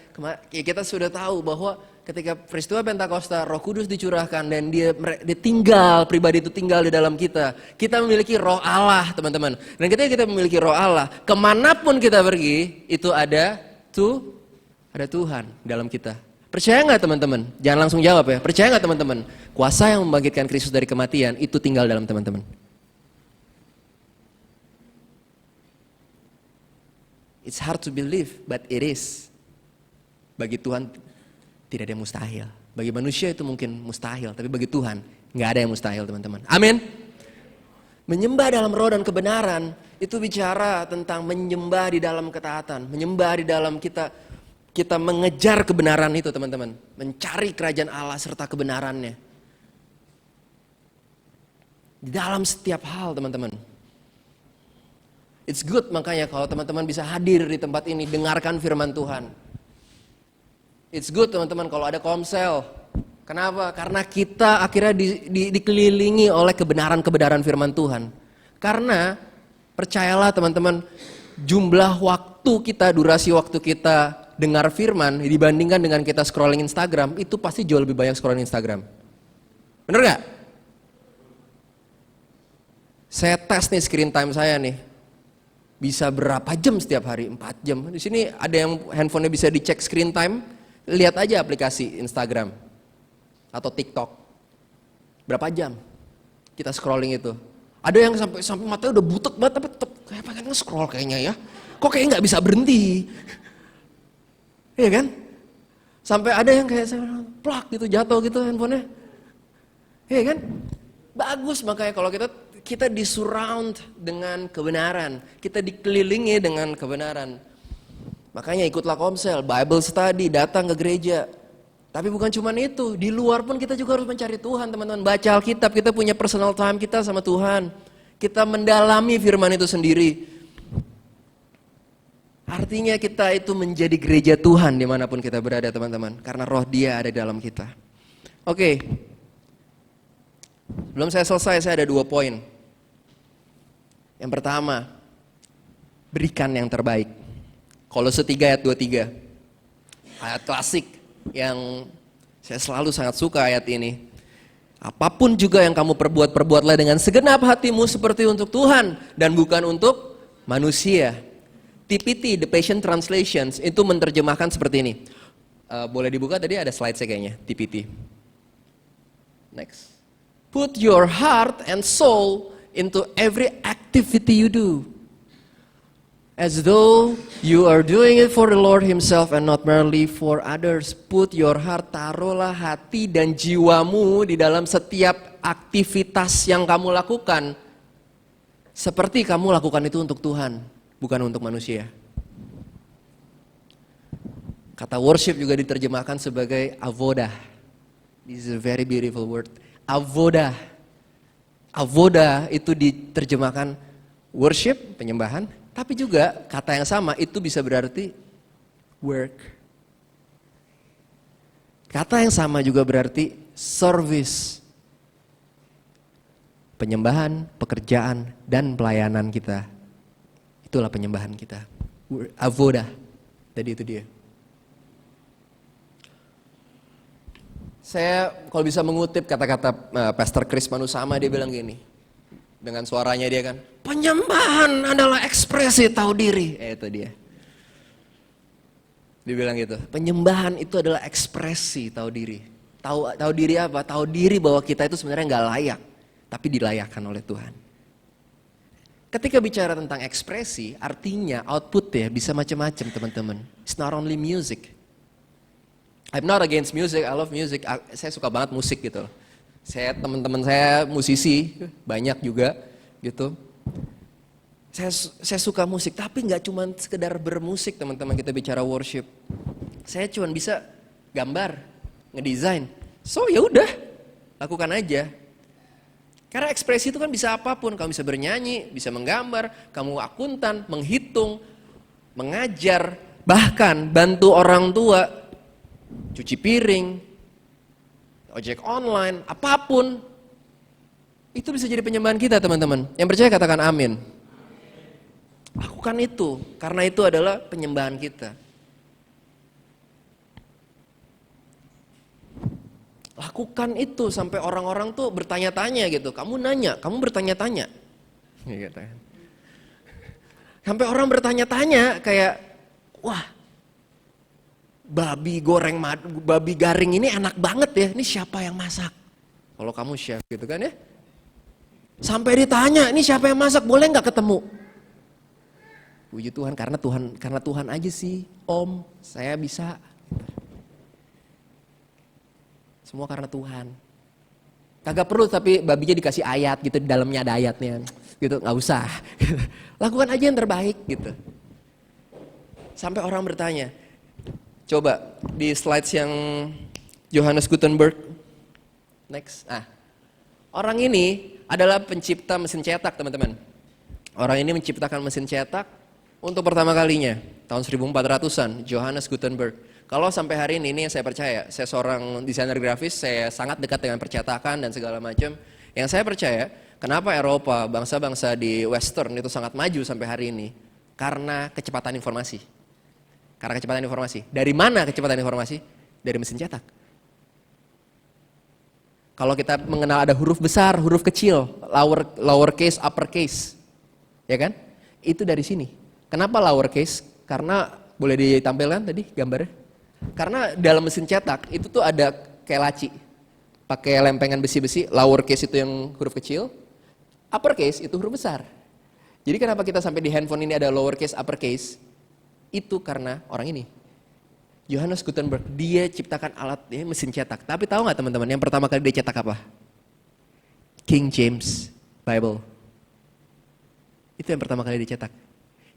kita sudah tahu bahwa ketika peristiwa Pentakosta, Roh Kudus dicurahkan dan dia tinggal, pribadi itu tinggal di dalam kita. Kita memiliki roh Allah teman-teman. Dan ketika kita memiliki roh Allah, kemanapun kita pergi, itu ada Tuhan dalam kita. Percaya nggak teman-teman? Jangan langsung jawab ya. Percaya nggak teman-teman? Kuasa yang membangkitkan Kristus dari kematian itu tinggal dalam teman-teman. It's hard to believe, but it is. Bagi Tuhan tidak ada yang mustahil. Bagi manusia itu mungkin mustahil, tapi bagi Tuhan nggak ada yang mustahil teman-teman. Amin. Menyembah dalam roh dan kebenaran itu bicara tentang menyembah di dalam ketaatan, menyembah di dalam kita mengejar kebenaran itu teman-teman, mencari kerajaan Allah serta kebenarannya di dalam setiap hal teman-teman. It's good makanya kalau teman-teman bisa hadir di tempat ini, dengarkan firman Tuhan. It's good teman-teman kalau ada komsel. Kenapa? Karena kita akhirnya dikelilingi oleh kebenaran-kebenaran firman Tuhan. Karena percayalah teman-teman, jumlah waktu kita, durasi waktu kita dengar firman dibandingkan dengan kita scrolling Instagram, itu pasti jauh lebih banyak scrolling Instagram. Bener gak? Saya tes nih screen time saya nih. Bisa berapa jam setiap hari? 4 jam. Di sini ada yang handphonenya bisa dicek screen time. Lihat aja aplikasi Instagram atau TikTok. Berapa jam kita scrolling itu? Ada yang sampai matanya udah butek banget, tapi tetap kayak pengen nge-scroll kayaknya ya. Kok kayaknya nggak bisa berhenti? Iya kan? Sampai ada yang kayak plak gitu, jatuh gitu handphonenya. Iya kan? Bagus makanya kalau kita disurround dengan kebenaran. Kita dikelilingi dengan kebenaran. Makanya ikutlah komsel, Bible study, datang ke gereja. Tapi bukan cuma itu, di luar pun kita juga harus mencari Tuhan teman-teman. Baca Alkitab, kita punya personal time kita sama Tuhan. Kita mendalami firman itu sendiri. Artinya kita itu menjadi gereja Tuhan dimanapun kita berada teman-teman. Karena roh Dia ada di dalam kita. Oke. Belum saya selesai, saya ada 2 poin. Yang pertama, berikan yang terbaik. Kolose 3 ayat 23. Ayat klasik yang saya selalu sangat suka ayat ini. Apapun juga yang kamu perbuatlah dengan segenap hatimu seperti untuk Tuhan dan bukan untuk manusia. TPT, The Passion Translations, itu menerjemahkan seperti ini. Boleh dibuka tadi ada slide saya kayaknya, TPT. Next. Put your heart and soul into every activity you do. As though you are doing it for the Lord Himself and not merely for others. Put your heart, taruhlah hati dan jiwamu di dalam setiap aktivitas yang kamu lakukan. Seperti kamu lakukan itu untuk Tuhan, bukan untuk manusia. Kata worship juga diterjemahkan sebagai avodah. This is a very beautiful word. Avodah. Avodah itu diterjemahkan worship, penyembahan. Tapi juga kata yang sama itu bisa berarti work. Kata yang sama juga berarti service. Penyembahan, pekerjaan, dan pelayanan kita. Itulah penyembahan kita. Avodah. Jadi itu dia. Saya kalau bisa mengutip kata-kata Pastor Chris Manusama, dia bilang gini. Dengan suaranya dia kan, penyembahan adalah ekspresi tahu diri. Itu dia. Dia bilang gitu, penyembahan itu adalah ekspresi tahu diri. Tahu diri apa? Tahu diri bahwa kita itu sebenarnya nggak layak, tapi dilayakkan oleh Tuhan. Ketika bicara tentang ekspresi, artinya output ya bisa macam-macam teman-teman. It's not only music. I'm not against music, I love music. Saya suka banget musik gitu. Teman-teman saya musisi banyak juga gitu. Saya suka musik, tapi nggak cuma sekedar bermusik teman-teman, kita bicara worship. Saya cuma bisa gambar, ngedesain. So ya udah, lakukan aja. Karena ekspresi itu kan bisa apapun, kamu bisa bernyanyi, bisa menggambar, kamu akuntan, menghitung, mengajar, bahkan bantu orang tua, cuci piring, ojek online, apapun. Itu bisa jadi penyembahan kita teman-teman. Yang percaya katakan amin. Lakukan itu, karena itu adalah penyembahan kita. Lakukan itu sampai orang-orang tuh bertanya-tanya gitu. Kamu nanya, kamu bertanya-tanya. Gitu. Sampai orang bertanya-tanya kayak, wah, babi goreng babi garing ini enak banget ya. Ini siapa yang masak? Kalau kamu chef gitu kan ya. Sampai ditanya, ini siapa yang masak? Boleh nggak ketemu? Puji Tuhan, karena Tuhan aja sih, Om, saya bisa. Semua karena Tuhan. Kagak perlu tapi babinya dikasih ayat gitu, di dalamnya ada ayatnya. Gitu, nggak usah. Lakukan aja yang terbaik gitu. Sampai orang bertanya. Coba di slides yang Johannes Gutenberg. Next. Orang ini adalah pencipta mesin cetak, teman-teman. Orang ini menciptakan mesin cetak untuk pertama kalinya tahun 1400-an, Johannes Gutenberg. Kalau sampai hari ini yang saya percaya, saya seorang desainer grafis, saya sangat dekat dengan percetakan dan segala macam. Yang saya percaya, kenapa Eropa, bangsa-bangsa di Western itu sangat maju sampai hari ini? Karena kecepatan informasi. Karena kecepatan informasi. Dari mana kecepatan informasi? Dari mesin cetak. Kalau kita mengenal ada huruf besar, huruf kecil, lower case, upper case, ya kan? Itu dari sini. Kenapa lower case? Karena boleh ditampilkan tadi gambarnya. Karena dalam mesin cetak itu tuh ada kayak laci, pakai lempengan besi-besi. Lower case itu yang huruf kecil, upper case itu huruf besar. Jadi kenapa kita sampai di handphone ini ada lower case, upper case? Itu karena orang ini, Johannes Gutenberg. Dia ciptakan alat mesin cetak. Tapi tahu nggak teman-teman, yang pertama kali dia cetak apa? King James Bible. Itu yang pertama kali dicetak.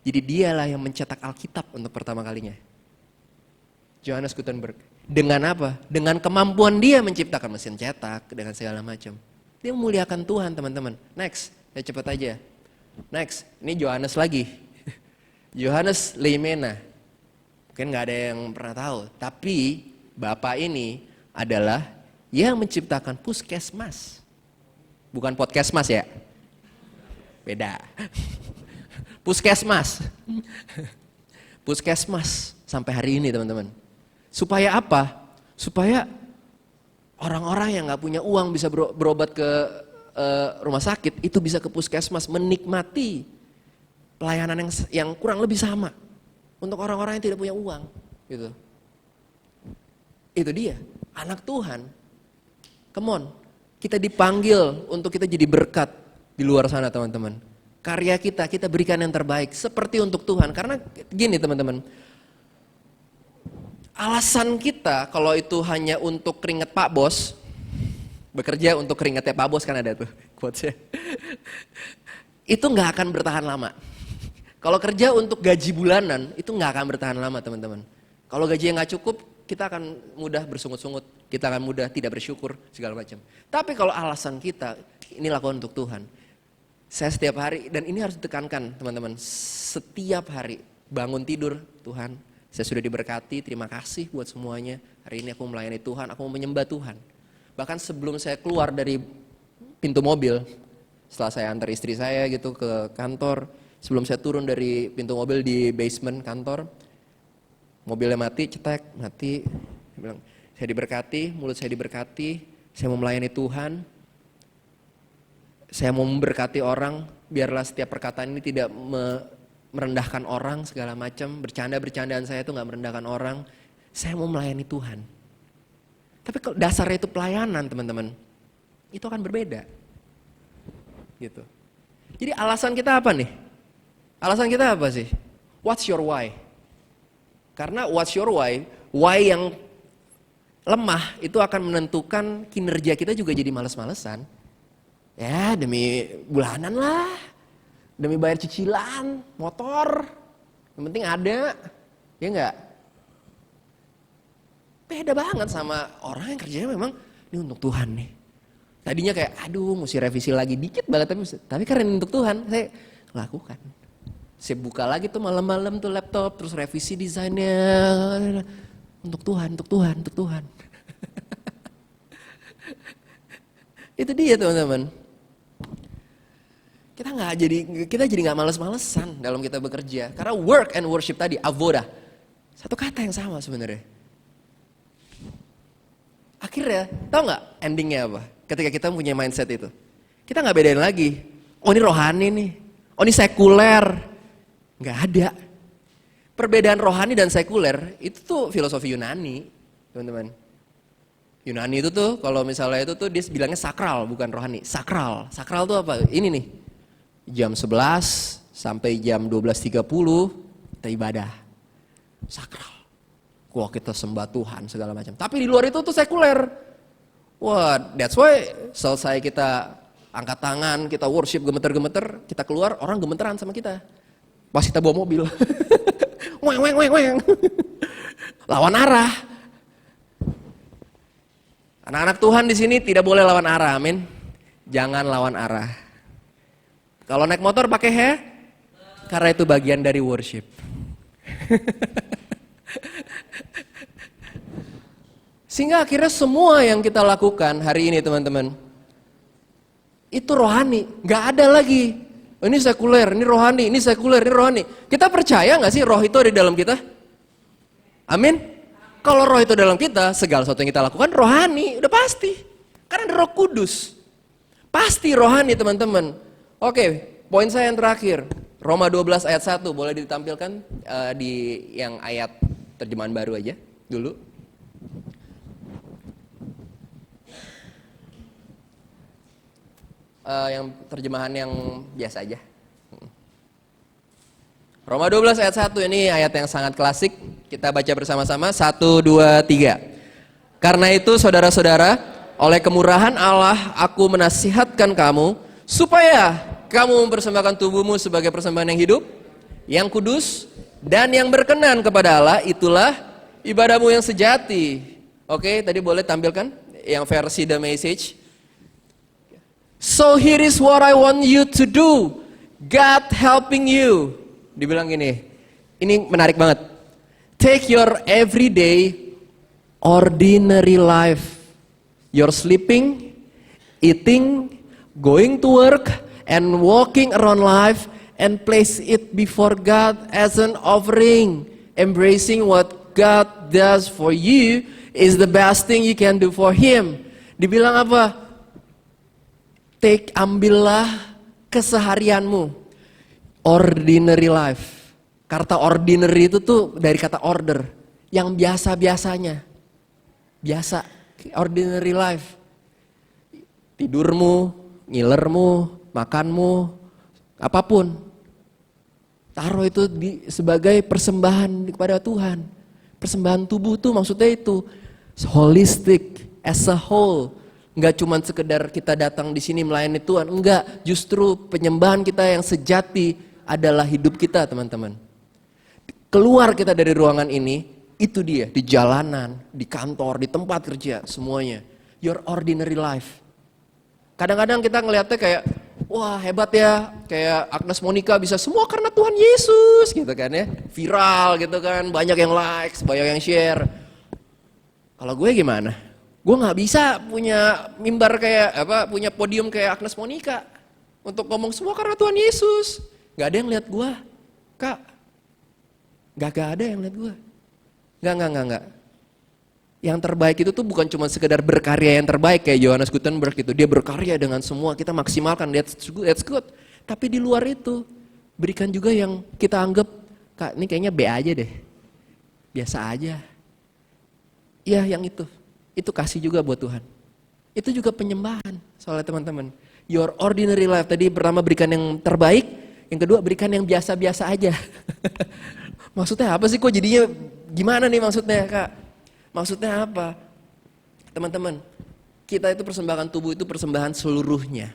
Jadi dialah yang mencetak Alkitab untuk pertama kalinya. Johannes Gutenberg. Dengan apa? Dengan kemampuan dia menciptakan mesin cetak, dengan segala macam. Dia memuliakan Tuhan teman-teman. Next, ya cepat aja. Next, ini Johannes lagi. Johannes Leimena. Mungkin gak ada yang pernah tahu. Tapi Bapak ini adalah yang menciptakan puskesmas. Bukan podcastmas ya. Beda. Puskesmas. Puskesmas sampai hari ini teman-teman. Supaya apa? Supaya orang-orang yang gak punya uang bisa berobat ke rumah sakit, itu bisa ke puskesmas menikmati pelayanan yang kurang lebih sama. Untuk orang-orang yang tidak punya uang. Gitu. Itu dia, anak Tuhan. Come on, kita dipanggil untuk kita jadi berkat di luar sana teman-teman. Karya kita berikan yang terbaik seperti untuk Tuhan. Karena gini teman-teman, alasan kita kalau itu hanya untuk keringat Pak Bos, bekerja untuk keringatnya Pak Bos kan ada tuh quotes-nya. Itu nggak akan bertahan lama. Kalau kerja untuk gaji bulanan itu nggak akan bertahan lama teman-teman. Kalau gaji yang nggak cukup, kita akan mudah bersungut-sungut, kita akan mudah tidak bersyukur segala macam. Tapi kalau alasan kita ini lakukan untuk Tuhan, saya setiap hari, dan ini harus ditekankan teman-teman, setiap hari bangun tidur, Tuhan, saya sudah diberkati, terima kasih buat semuanya. Hari ini aku melayani Tuhan, aku mau menyembah Tuhan. Bahkan sebelum saya keluar dari pintu mobil, setelah saya antar istri saya gitu ke kantor, sebelum saya turun dari pintu mobil di basement kantor, mobilnya mati, cetek, mati. Dia bilang, Saya diberkati, mulut saya diberkati, saya mau melayani Tuhan. Saya mau memberkati orang, biarlah setiap perkataan ini tidak merendahkan orang segala macam. Bercandaan saya itu gak merendahkan orang. Saya mau melayani Tuhan. Tapi kalau dasarnya itu pelayanan teman-teman, itu akan berbeda. Gitu. Jadi alasan kita apa nih? Alasan kita apa sih? What's your why? Karena what's your why yang lemah itu akan menentukan kinerja kita juga jadi males-malesan. Ya demi bulanan lah, demi bayar cicilan, motor, yang penting ada, ya enggak? Beda banget sama orang yang kerjanya memang ini untuk Tuhan nih. Tadinya kayak aduh mesti revisi lagi dikit banget, tapi karena ini untuk Tuhan saya lakukan. Saya buka lagi tuh malam-malam tuh laptop, terus revisi desainnya, untuk Tuhan, untuk Tuhan, untuk Tuhan. Itu dia teman-teman. Kita jadi nggak males-malesan dalam kita bekerja. Karena work and worship tadi, avoda, satu kata yang sama sebenarnya. Akhirnya, tahu nggak endingnya apa? Ketika kita punya mindset itu, kita nggak bedain lagi. Oh ini rohani nih, oh ini sekuler, nggak ada. Perbedaan rohani dan sekuler itu tuh filosofi Yunani, teman-teman. Yunani itu tuh kalau misalnya itu tuh dia bilangnya sakral bukan rohani. Sakral tuh apa? Ini nih. Jam 11 sampai jam 12.30 kita ibadah. Sakral. Wah kita sembah Tuhan segala macam. Tapi di luar itu tuh sekuler. Wah that's why selesai kita angkat tangan, kita worship gemeter-gemeter, kita keluar orang gemeteran sama kita. Pas kita bawa mobil. Weng. Lawan arah. Anak-anak Tuhan di sini tidak boleh lawan arah, amin. Jangan lawan arah. Kalau naik motor pakai karena itu bagian dari worship. Sehingga akhirnya semua yang kita lakukan hari ini teman-teman, itu rohani, nggak ada lagi. Oh, ini sekuler, ini rohani, ini sekuler, ini rohani. Kita percaya nggak sih roh itu ada di dalam kita? Amin. Kalau roh itu dalam kita, segala sesuatu yang kita lakukan rohani, udah pasti. Karena ada Roh Kudus. Pasti rohani teman-teman. Oke, poin saya yang terakhir. Roma 12 ayat 1, boleh ditampilkan di yang ayat terjemahan baru aja dulu. Yang terjemahan yang biasa aja. Roma 12 ayat 1 ini ayat yang sangat klasik. Kita baca bersama-sama. 1, 2, 3. Karena itu saudara-saudara, oleh kemurahan Allah aku menasihatkan kamu supaya kamu mempersembahkan tubuhmu sebagai persembahan yang hidup, yang kudus, dan yang berkenan kepada Allah. Itulah ibadahmu yang sejati. Oke, tadi boleh tampilkan yang versi The Message. So here is what I want you to do. God helping you. Dibilang gini, ini menarik banget. Take your everyday ordinary life. You're sleeping, eating, going to work, and walking around life and place it before God as an offering. Embracing what God does for you is the best thing you can do for Him. Dibilang apa? Ambillah keseharianmu, ordinary life. Kata ordinary itu tuh dari kata order, yang biasa-biasanya. Biasa, ordinary life. Tidurmu, ngilermu, makanmu, apapun. Taruh itu sebagai persembahan kepada Tuhan. Persembahan tubuh tuh maksudnya itu holistic, as a whole. Enggak cuma sekedar kita datang di sini melayani Tuhan, enggak. Justru penyembahan kita yang sejati adalah hidup kita, teman-teman. Keluar kita dari ruangan ini, itu dia, di jalanan, di kantor, di tempat kerja, semuanya. Your ordinary life. Kadang-kadang kita ngeliatnya kayak, wah hebat ya, kayak Agnes Monica bisa semua karena Tuhan Yesus gitu kan ya. Viral gitu kan, banyak yang likes, banyak yang share. Kalau gue gimana? Gue gak bisa punya mimbar kayak, punya podium kayak Agnes Monica. Untuk ngomong semua karena Tuhan Yesus. Gak ada yang lihat gue, Kak. Gak ada yang lihat gue. Gak. Yang terbaik itu tuh bukan cuma sekedar berkarya yang terbaik kayak Johannes Gutenberg gitu. Dia berkarya dengan semua, kita maksimalkan, that's good. Tapi di luar itu, berikan juga yang kita anggap, Kak ini kayaknya B aja deh. Biasa aja. Ya yang itu kasih juga buat Tuhan. Itu juga penyembahan soalnya teman-teman. Your ordinary life, tadi pertama berikan yang terbaik, yang kedua berikan yang biasa-biasa aja. Maksudnya apa sih, kok jadinya gimana nih maksudnya Kak? Maksudnya apa? Teman-teman, kita itu persembahan tubuh itu persembahan seluruhnya.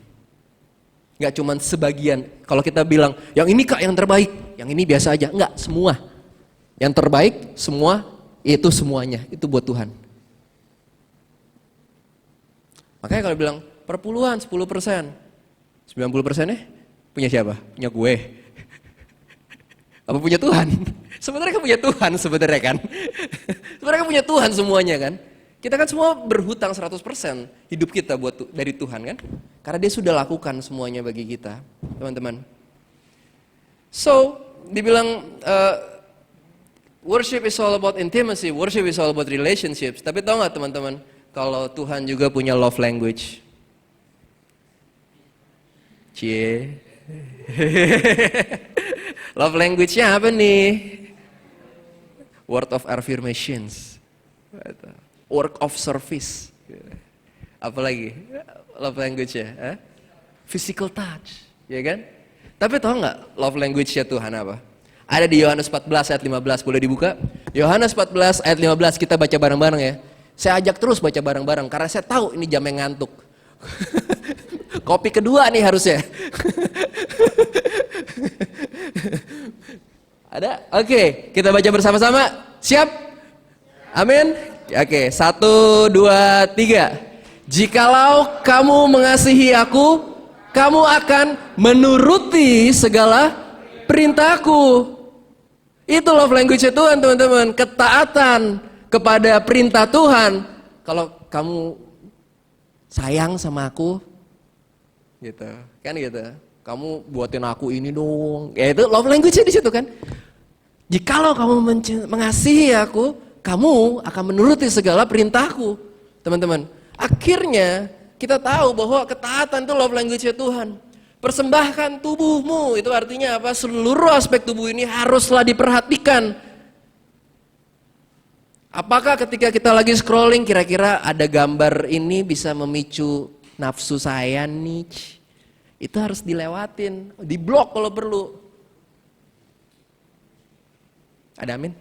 Gak cuman sebagian. Kalau kita bilang, yang ini Kak yang terbaik, yang ini biasa aja. Enggak, semua. Yang terbaik, semua, itu semuanya. Itu buat Tuhan. Makanya kalau bilang, perpuluhan 10%. 90%-nya punya siapa? Punya gue. Apa punya Tuhan? Sebenarnya kan punya Tuhan sebenarnya kan. Sebenarnya kan punya Tuhan semuanya kan. Kita kan semua berhutang 100% hidup kita dari Tuhan kan. Karena dia sudah lakukan semuanya bagi kita, teman-teman. So, dibilang worship is all about intimacy, worship is all about relationships. Tapi tahu nggak teman-teman, kalau Tuhan juga punya love language. Cie. Love language-nya apa nih? Word of affirmations. Work of service. Apalagi love language-nya? Physical touch, ya kan? Tapi tahu nggak love language-nya Tuhan apa? Ada di Yohanes 14 ayat 15, boleh dibuka? Yohanes 14 ayat 15, kita baca bareng-bareng ya. Saya ajak terus baca bareng-bareng karena saya tahu ini jam yang ngantuk. Kopi kedua nih harusnya. Ada? Oke, kita baca bersama-sama. Siap? Amin. Oke, 1, 2, 3. Jikalau kamu mengasihi aku, kamu akan menuruti segala perintahku. Itu love language Tuhan, teman-teman. Ketaatan kepada perintah Tuhan. Kalau kamu sayang sama aku, gitu, kan gitu. Kamu buatin aku ini dong. Ya itu love language-nya di situ kan. Jikalau kamu mengasihi aku, kamu akan menuruti segala perintahku. Teman-teman, akhirnya kita tahu bahwa ketaatan itu love language-nya Tuhan. Persembahkan tubuhmu, itu artinya apa? Seluruh aspek tubuh ini haruslah diperhatikan. Apakah ketika kita lagi scrolling kira-kira ada gambar ini bisa memicu nafsu saya nih? Itu harus dilewatin, diblok kalau perlu. Ada amin?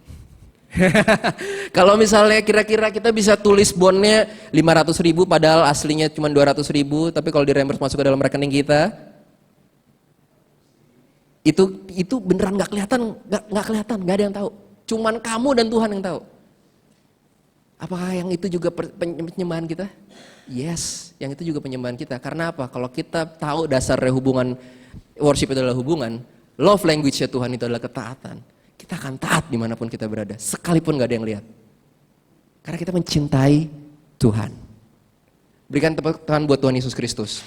Kalau misalnya kira-kira kita bisa tulis bondnya 500.000 padahal aslinya cuma 200.000, tapi kalau di-reimburse masuk ke dalam rekening kita, itu beneran nggak kelihatan, nggak ada yang tahu. Cuman kamu dan Tuhan yang tahu. Apakah yang itu juga penyembahan kita? Yes, yang itu juga penyembahan kita. Karena apa? Kalau kita tahu dasarnya hubungan, worship itu adalah hubungan, love language-nya Tuhan itu adalah ketaatan. Kita akan taat dimanapun kita berada, sekalipun gak ada yang lihat. Karena kita mencintai Tuhan. Berikan tepuk tangan buat Tuhan Yesus Kristus.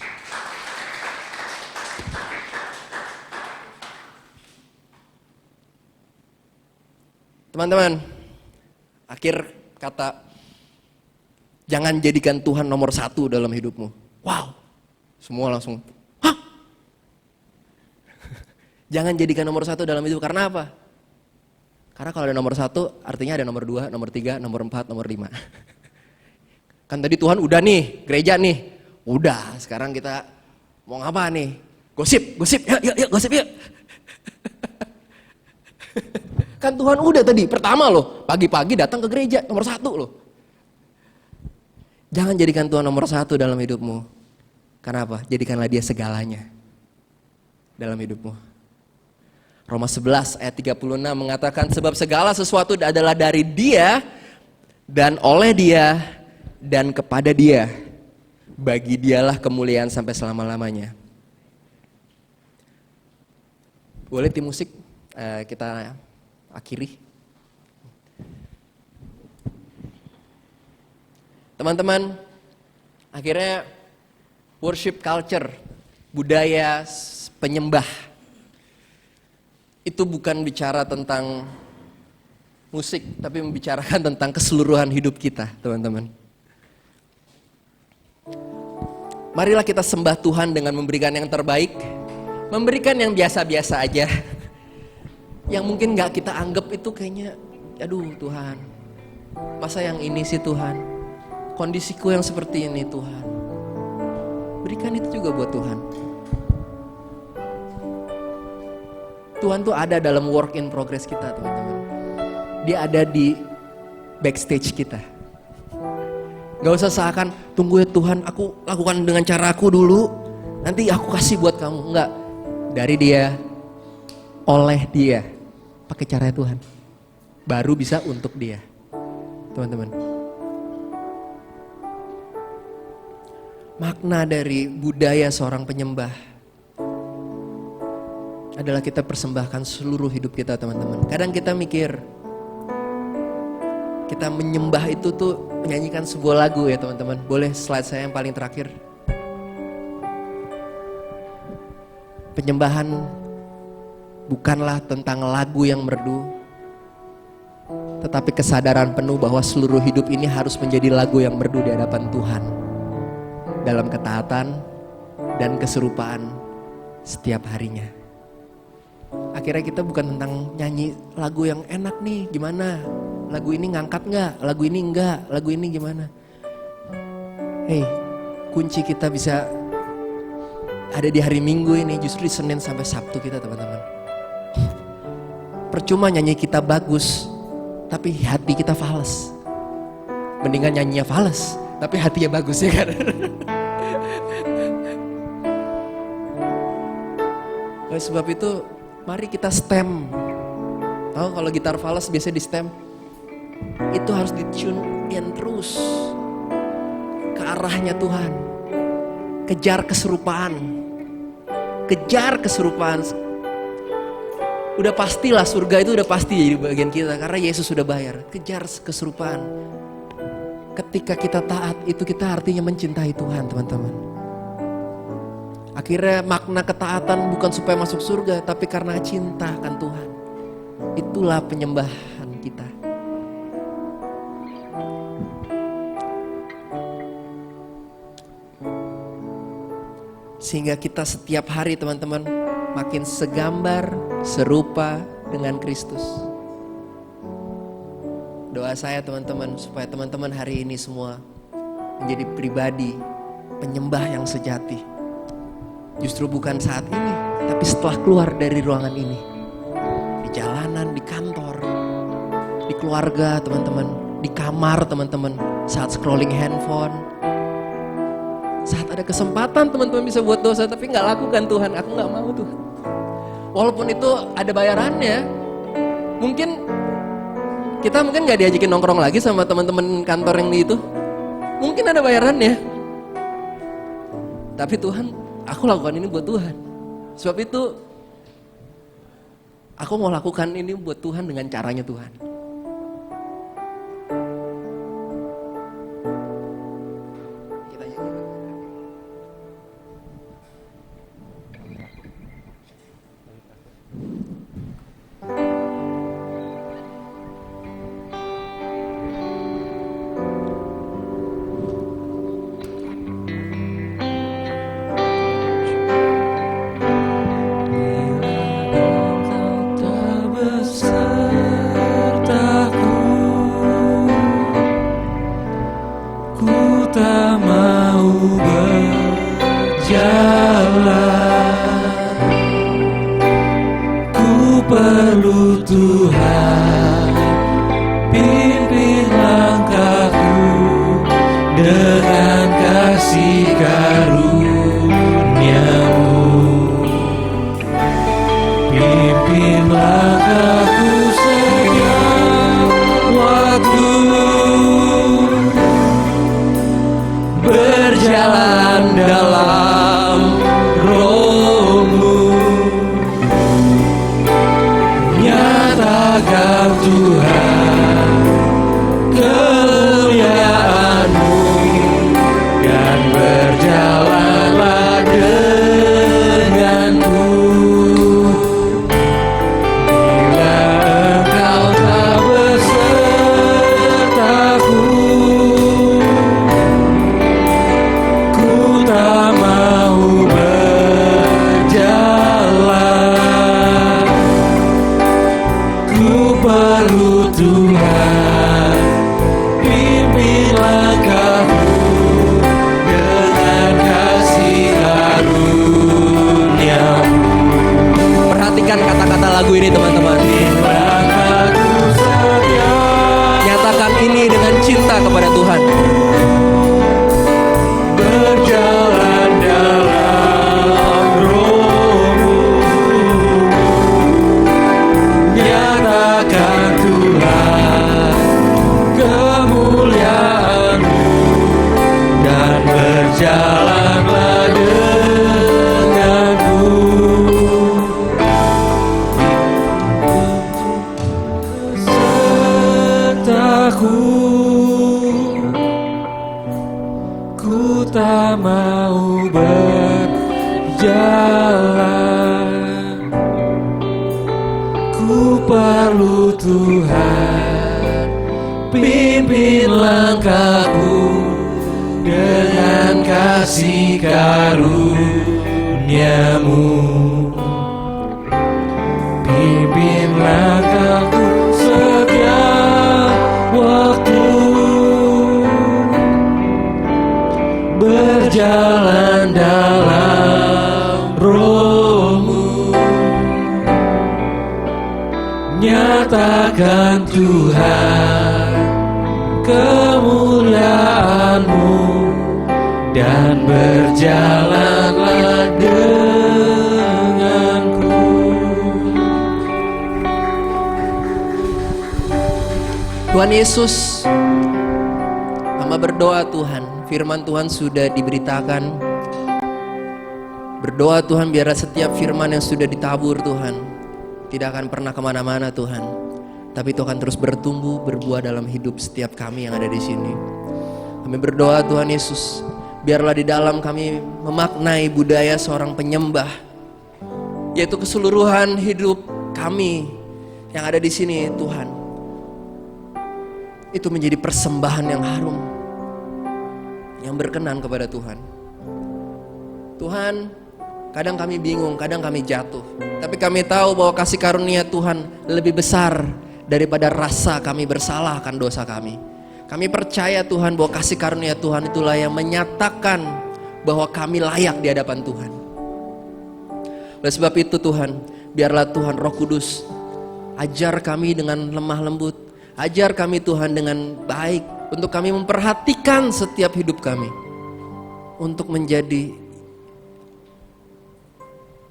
Teman-teman, akhir kata, jangan jadikan Tuhan nomor 1 dalam hidupmu. Wow, semua langsung, hah? Jangan jadikan nomor 1 dalam hidup, karena apa? Karena kalau ada nomor 1, artinya ada nomor 2, nomor 3, nomor 4, nomor 5. Kan tadi Tuhan udah nih, gereja nih. Udah, sekarang kita mau ngapa nih? Gosip, yuk, gosip yuk. Kan Tuhan udah tadi, pertama loh, pagi-pagi datang ke gereja, nomor 1 loh. Jangan jadikan Tuhan nomor 1 dalam hidupmu. Karena apa? Jadikanlah dia segalanya dalam hidupmu. Roma 11 ayat 36 mengatakan, sebab segala sesuatu adalah dari Dia dan oleh Dia dan kepada Dia. Bagi Dialah kemuliaan sampai selama-lamanya. Boleh tim musik kita akhiri. Teman-teman, akhirnya worship culture, budaya penyembah, itu bukan bicara tentang musik, tapi membicarakan tentang keseluruhan hidup kita, teman-teman. Marilah kita sembah Tuhan dengan memberikan yang terbaik, memberikan yang biasa-biasa aja, yang mungkin gak kita anggap itu kayaknya, aduh Tuhan, masa yang ini sih Tuhan, kondisiku yang seperti ini Tuhan. Berikan itu juga buat Tuhan. Tuhan tuh ada dalam work in progress kita, teman-teman. Dia ada di backstage kita. Gak usah seakan, tunggu ya Tuhan, aku lakukan dengan cara aku dulu, nanti aku kasih buat kamu. Enggak, dari dia, oleh dia, pakai cara Tuhan. Baru bisa untuk dia, teman-teman. Makna dari budaya seorang penyembah adalah kita persembahkan seluruh hidup kita, teman-teman. Kadang kita mikir, kita menyembah itu tuh menyanyikan sebuah lagu ya teman-teman. Boleh slide saya yang paling terakhir. Penyembahan bukanlah tentang lagu yang merdu, tetapi kesadaran penuh bahwa seluruh hidup ini harus menjadi lagu yang merdu di hadapan Tuhan, dalam ketaatan dan keserupaan setiap harinya. Akhirnya kita bukan tentang nyanyi lagu yang enak nih, gimana? Lagu ini ngangkat nggak? Lagu ini enggak? Lagu ini gimana? Hey, kunci kita bisa ada di hari Minggu ini, justru di Senin sampai Sabtu kita, teman-teman. Percuma nyanyi kita bagus, tapi hati kita fales. Mendingan nyanyinya fales, tapi hatinya bagus, ya kan? Oleh sebab itu, mari kita stem. Tahu kalau gitar fales biasanya di stem. Itu harus di-tune in terus ke arahnya Tuhan. Kejar keserupaan. Kejar keserupaan. Udah pastilah surga itu udah pasti jadi bagian kita karena Yesus sudah bayar. Kejar keserupaan. Ketika kita taat itu kita artinya mencintai Tuhan, teman-teman. Akhirnya makna ketaatan bukan supaya masuk surga, tapi karena cinta akan Tuhan. Itulah penyembahan kita. Sehingga kita setiap hari, teman-teman, makin segambar, serupa dengan Kristus. Doa saya, teman-teman, supaya teman-teman hari ini semua menjadi pribadi penyembah yang sejati. Justru bukan saat ini, tapi setelah keluar dari ruangan ini. Di jalanan, di kantor, di keluarga, teman-teman, di kamar, teman-teman, saat scrolling handphone. Saat ada kesempatan teman-teman bisa buat dosa, tapi gak lakukan Tuhan, aku gak mau Tuhan. Walaupun itu ada bayarannya. Mungkin kita gak diajakin nongkrong lagi sama teman-teman kantor yang di itu. Mungkin ada bayarannya. Tapi Tuhan, aku lakukan ini buat Tuhan. Sebab itu aku mau lakukan ini buat Tuhan dengan caranya Tuhan. Tuhan, pimpin langkahku dengan kasih karunia-Mu. Perhatikan kata-kata lagu ini teman-teman. Langkahku setia, Nyatakan ini dengan cinta kepada Tuhan. berjalan dalam Roh-Mu. Nyatakan Tuhan kemuliaan-Mu dan berjalanlah denganku. Sertaku, ku tak mau berjalan, ku perlu Tuhan, pimpin langkahku dengan kasih karunia-Mu. Pimpin langkahku setiap waktu, berjalan dalam Roh-Mu. Nyatakan Tuhan kemuliaan-Mu dan berjalanlah denganku. Tuhan Yesus, hamba berdoa Tuhan, firman Tuhan sudah diberitakan. Berdoa Tuhan, biarlah setiap firman yang sudah ditabur Tuhan tidak akan pernah kemana-mana Tuhan, tapi itu akan terus bertumbuh, berbuah dalam hidup setiap kami yang ada di sini. Kami berdoa Tuhan Yesus, biarlah di dalam kami memaknai budaya seorang penyembah, yaitu keseluruhan hidup kami yang ada di sini Tuhan, itu menjadi persembahan yang harum, yang berkenan kepada Tuhan. Tuhan, kadang kami bingung, kadang kami jatuh, tapi kami tahu bahwa kasih karunia Tuhan lebih besar daripada rasa kami bersalah akan dosa kami. Kami percaya Tuhan bahwa kasih karunia Tuhan itulah yang menyatakan bahwa kami layak di hadapan Tuhan. Oleh sebab itu Tuhan, biarlah Tuhan Roh Kudus ajar kami dengan lemah lembut, ajar kami Tuhan dengan baik, untuk kami memperhatikan setiap hidup kami, untuk menjadi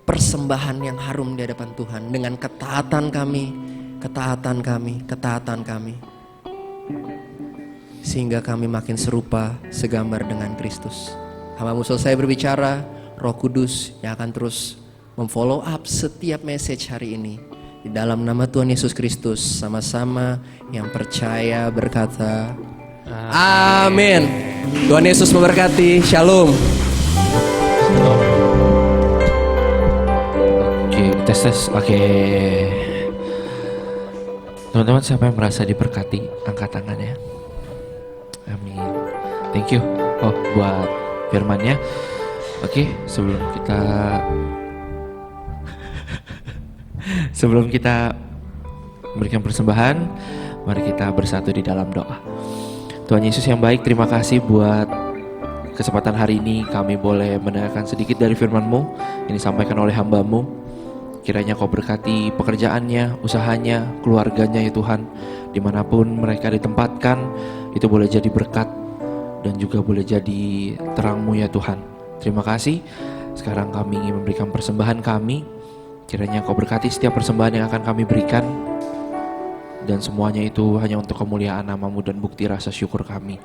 persembahan yang harum di hadapan Tuhan, dengan ketaatan kami, ketaatan kami, ketaatan kami, sehingga kami makin serupa segambar dengan Kristus. Hamba-Mu selesai berbicara, Roh Kudus yang akan terus memfollow up setiap message hari ini. Di dalam nama Tuhan Yesus Kristus, sama-sama yang percaya berkata amin. Tuhan Yesus memberkati. Shalom. Oke, tes. Oke. Teman-teman, siapa yang merasa diberkati, angkat tangannya. Amin. Thank you. Oh, buat firman-Nya. Oke, sebelum kita memberikan persembahan, mari kita bersatu di dalam doa. Tuhan Yesus yang baik, terima kasih buat kesempatan hari ini kami boleh mendengarkan sedikit dari firman-Mu yang disampaikan oleh hamba-Mu. Kiranya Kau berkati pekerjaannya, usahanya, keluarganya ya Tuhan. Dimanapun mereka ditempatkan, itu boleh jadi berkat dan juga boleh jadi terang-Mu ya Tuhan. Terima kasih. Sekarang kami ingin memberikan persembahan kami. Kiranya Kau berkati setiap persembahan yang akan kami berikan, dan semuanya itu hanya untuk kemuliaan nama-Mu dan bukti rasa syukur kami.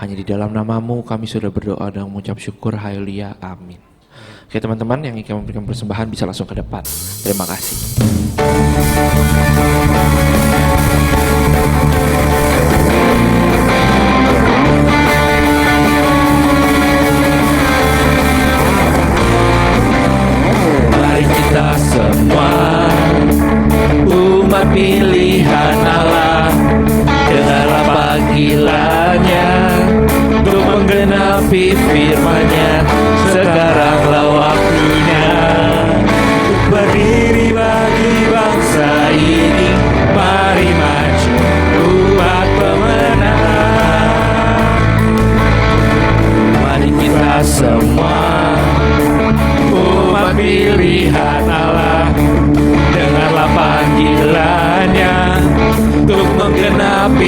Hanya di dalam nama-Mu kami sudah berdoa dan mengucap syukur. Haleluya, amin. Oke teman-teman, yang ingin memberikan persembahan bisa langsung ke depan. Terima kasih. Mari kita semua umat pilihan Allah, dengarlah panggilannya untuk menggenapi firman-Nya. Sekaranglah waktunya untuk berdiri bagi bangsa ini. Mari maju.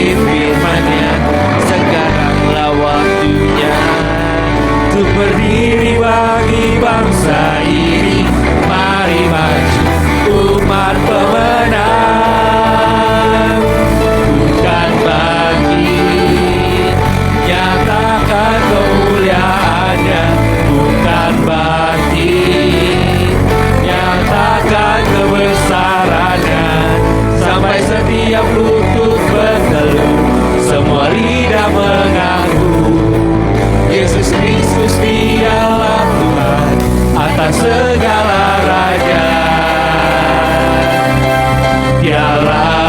firman-Nya. Sekaranglah waktunya untuk berdiri bagi bangsa ini. Mari maju umat pemenang, bukan bangkit, nyatakan kemuliaan-Nya. Bukan bangkit, nyatakan kebesaran-Nya. Sampai setiap lutut berteluh, semua lidah mengaku Yesus Kristus dialah Tuhan atas segala raja. Dialah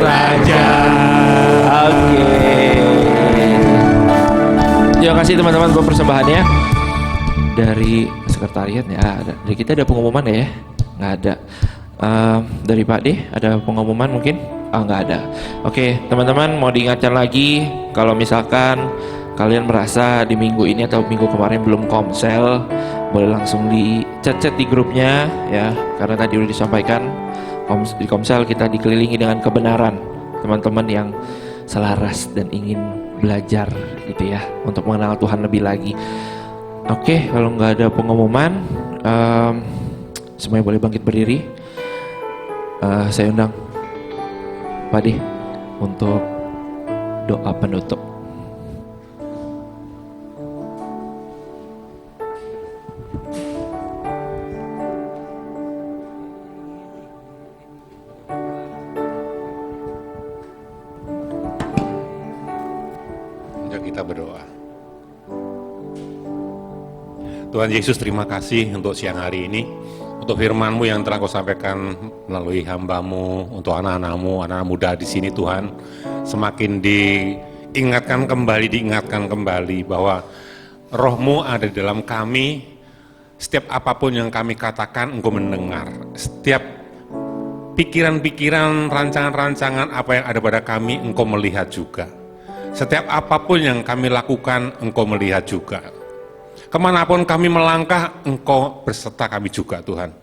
Raja. Oke. Terima kasih teman-teman buat persembahannya. Dari sekretariat ya ada. Dari kita ada pengumuman ya? Nggak ada. Dari Pak D ada pengumuman mungkin? Nggak ada. Oke, teman-teman mau diingatkan lagi kalau misalkan kalian merasa di minggu ini atau minggu kemarin belum komsel, boleh langsung di chat di grupnya ya, karena tadi udah disampaikan di komsel kita dikelilingi dengan kebenaran teman-teman yang selaras dan ingin belajar gitu ya untuk mengenal Tuhan lebih lagi. Oke, kalau nggak ada pengumuman, semuanya boleh bangkit berdiri. Saya undang Pak D untuk doa penutup. Kita berdoa. Tuhan Yesus, terima kasih untuk siang hari ini, untuk firman-Mu yang telah Kau sampaikan melalui hamba-Mu, untuk anak-anak-Mu, anak muda di sini Tuhan. Semakin diingatkan kembali bahwa Roh-Mu ada di dalam kami. Setiap apapun yang kami katakan, Engkau mendengar. Setiap pikiran-pikiran, rancangan-rancangan apa yang ada pada kami, Engkau melihat juga. Setiap apapun yang kami lakukan, Engkau melihat juga. Kemanapun kami melangkah, Engkau berserta kami juga Tuhan.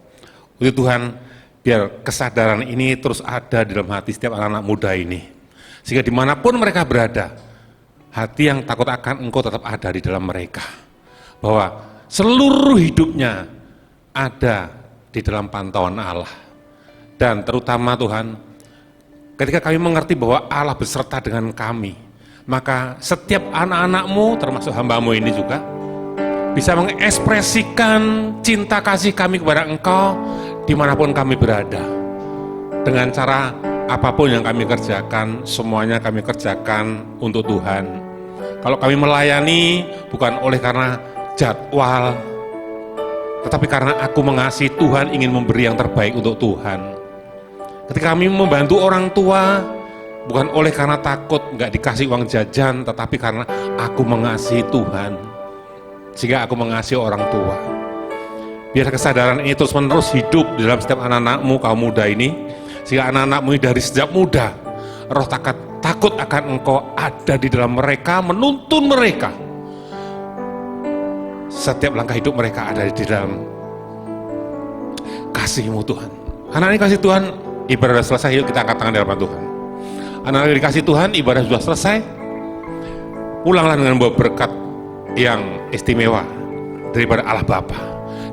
Untuk Tuhan, biar kesadaran ini terus ada di dalam hati setiap anak-anak muda ini. Sehingga dimanapun mereka berada, hati yang takut akan Engkau tetap ada di dalam mereka. Bahwa seluruh hidupnya ada di dalam pantauan Allah. Dan terutama Tuhan, ketika kami mengerti bahwa Allah beserta dengan kami, maka setiap anak-anak-Mu termasuk hamba-Mu ini juga bisa mengekspresikan cinta kasih kami kepada Engkau dimanapun kami berada. Dengan cara apapun yang kami kerjakan, semuanya kami kerjakan untuk Tuhan. Kalau kami melayani bukan oleh karena jadwal, tetapi karena aku mengasihi Tuhan, ingin memberi yang terbaik untuk Tuhan. Ketika kami membantu orang tua, bukan oleh karena takut nggak dikasih uang jajan, tetapi karena aku mengasihi Tuhan, sehingga aku mengasihi orang tua. Biar kesadaran ini terus menerus hidup di dalam setiap anak-anak-Mu, kaum muda ini, sehingga anak-anak-Mu ini dari sejak muda, roh takut akan Engkau ada di dalam mereka, menuntun mereka. Setiap langkah hidup mereka ada di dalam kasih-Mu Tuhan. Anak ini kasih Tuhan, ibadah selesai, yuk kita angkat tangan di hadapan Tuhan. Anak-anak dikasih Tuhan, ibadah sudah selesai. Pulanglah dengan bawa berkat yang istimewa daripada Allah Bapa.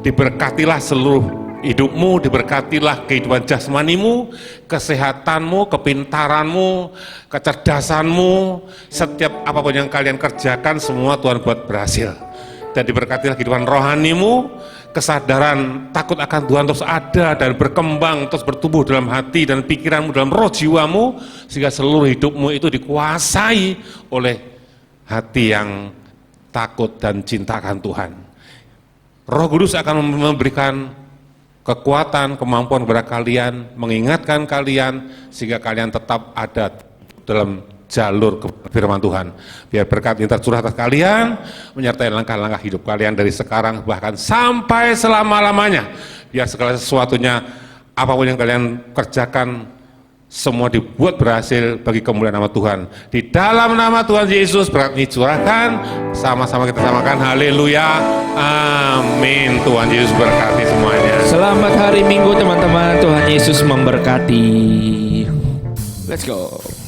Diberkatilah seluruh hidupmu, diberkatilah kehidupan jasmanimu, kesehatanmu, kepintaranmu, kecerdasanmu. Setiap apapun yang kalian kerjakan, semua Tuhan buat berhasil. Dan diberkatilah kehidupan rohanimu, kesadaran takut akan Tuhan terus ada dan berkembang, terus bertumbuh dalam hati dan pikiranmu, dalam roh jiwamu, sehingga seluruh hidupmu itu dikuasai oleh hati yang takut dan cinta akan Tuhan. Roh Kudus akan memberikan kekuatan, kemampuan kepada kalian, mengingatkan kalian, sehingga kalian tetap ada dalam jalur firman Tuhan. Biar berkat ini tercurah atas kalian, menyertai langkah-langkah hidup kalian dari sekarang bahkan sampai selama-lamanya. Biar segala sesuatunya, apapun yang kalian kerjakan, semua dibuat berhasil bagi kemuliaan nama Tuhan. Di dalam nama Tuhan Yesus berkat ini curahkan, sama-sama kita samakan haleluya, amin. Tuhan Yesus berkati semuanya. Selamat hari Minggu teman-teman, Tuhan Yesus memberkati. Let's go.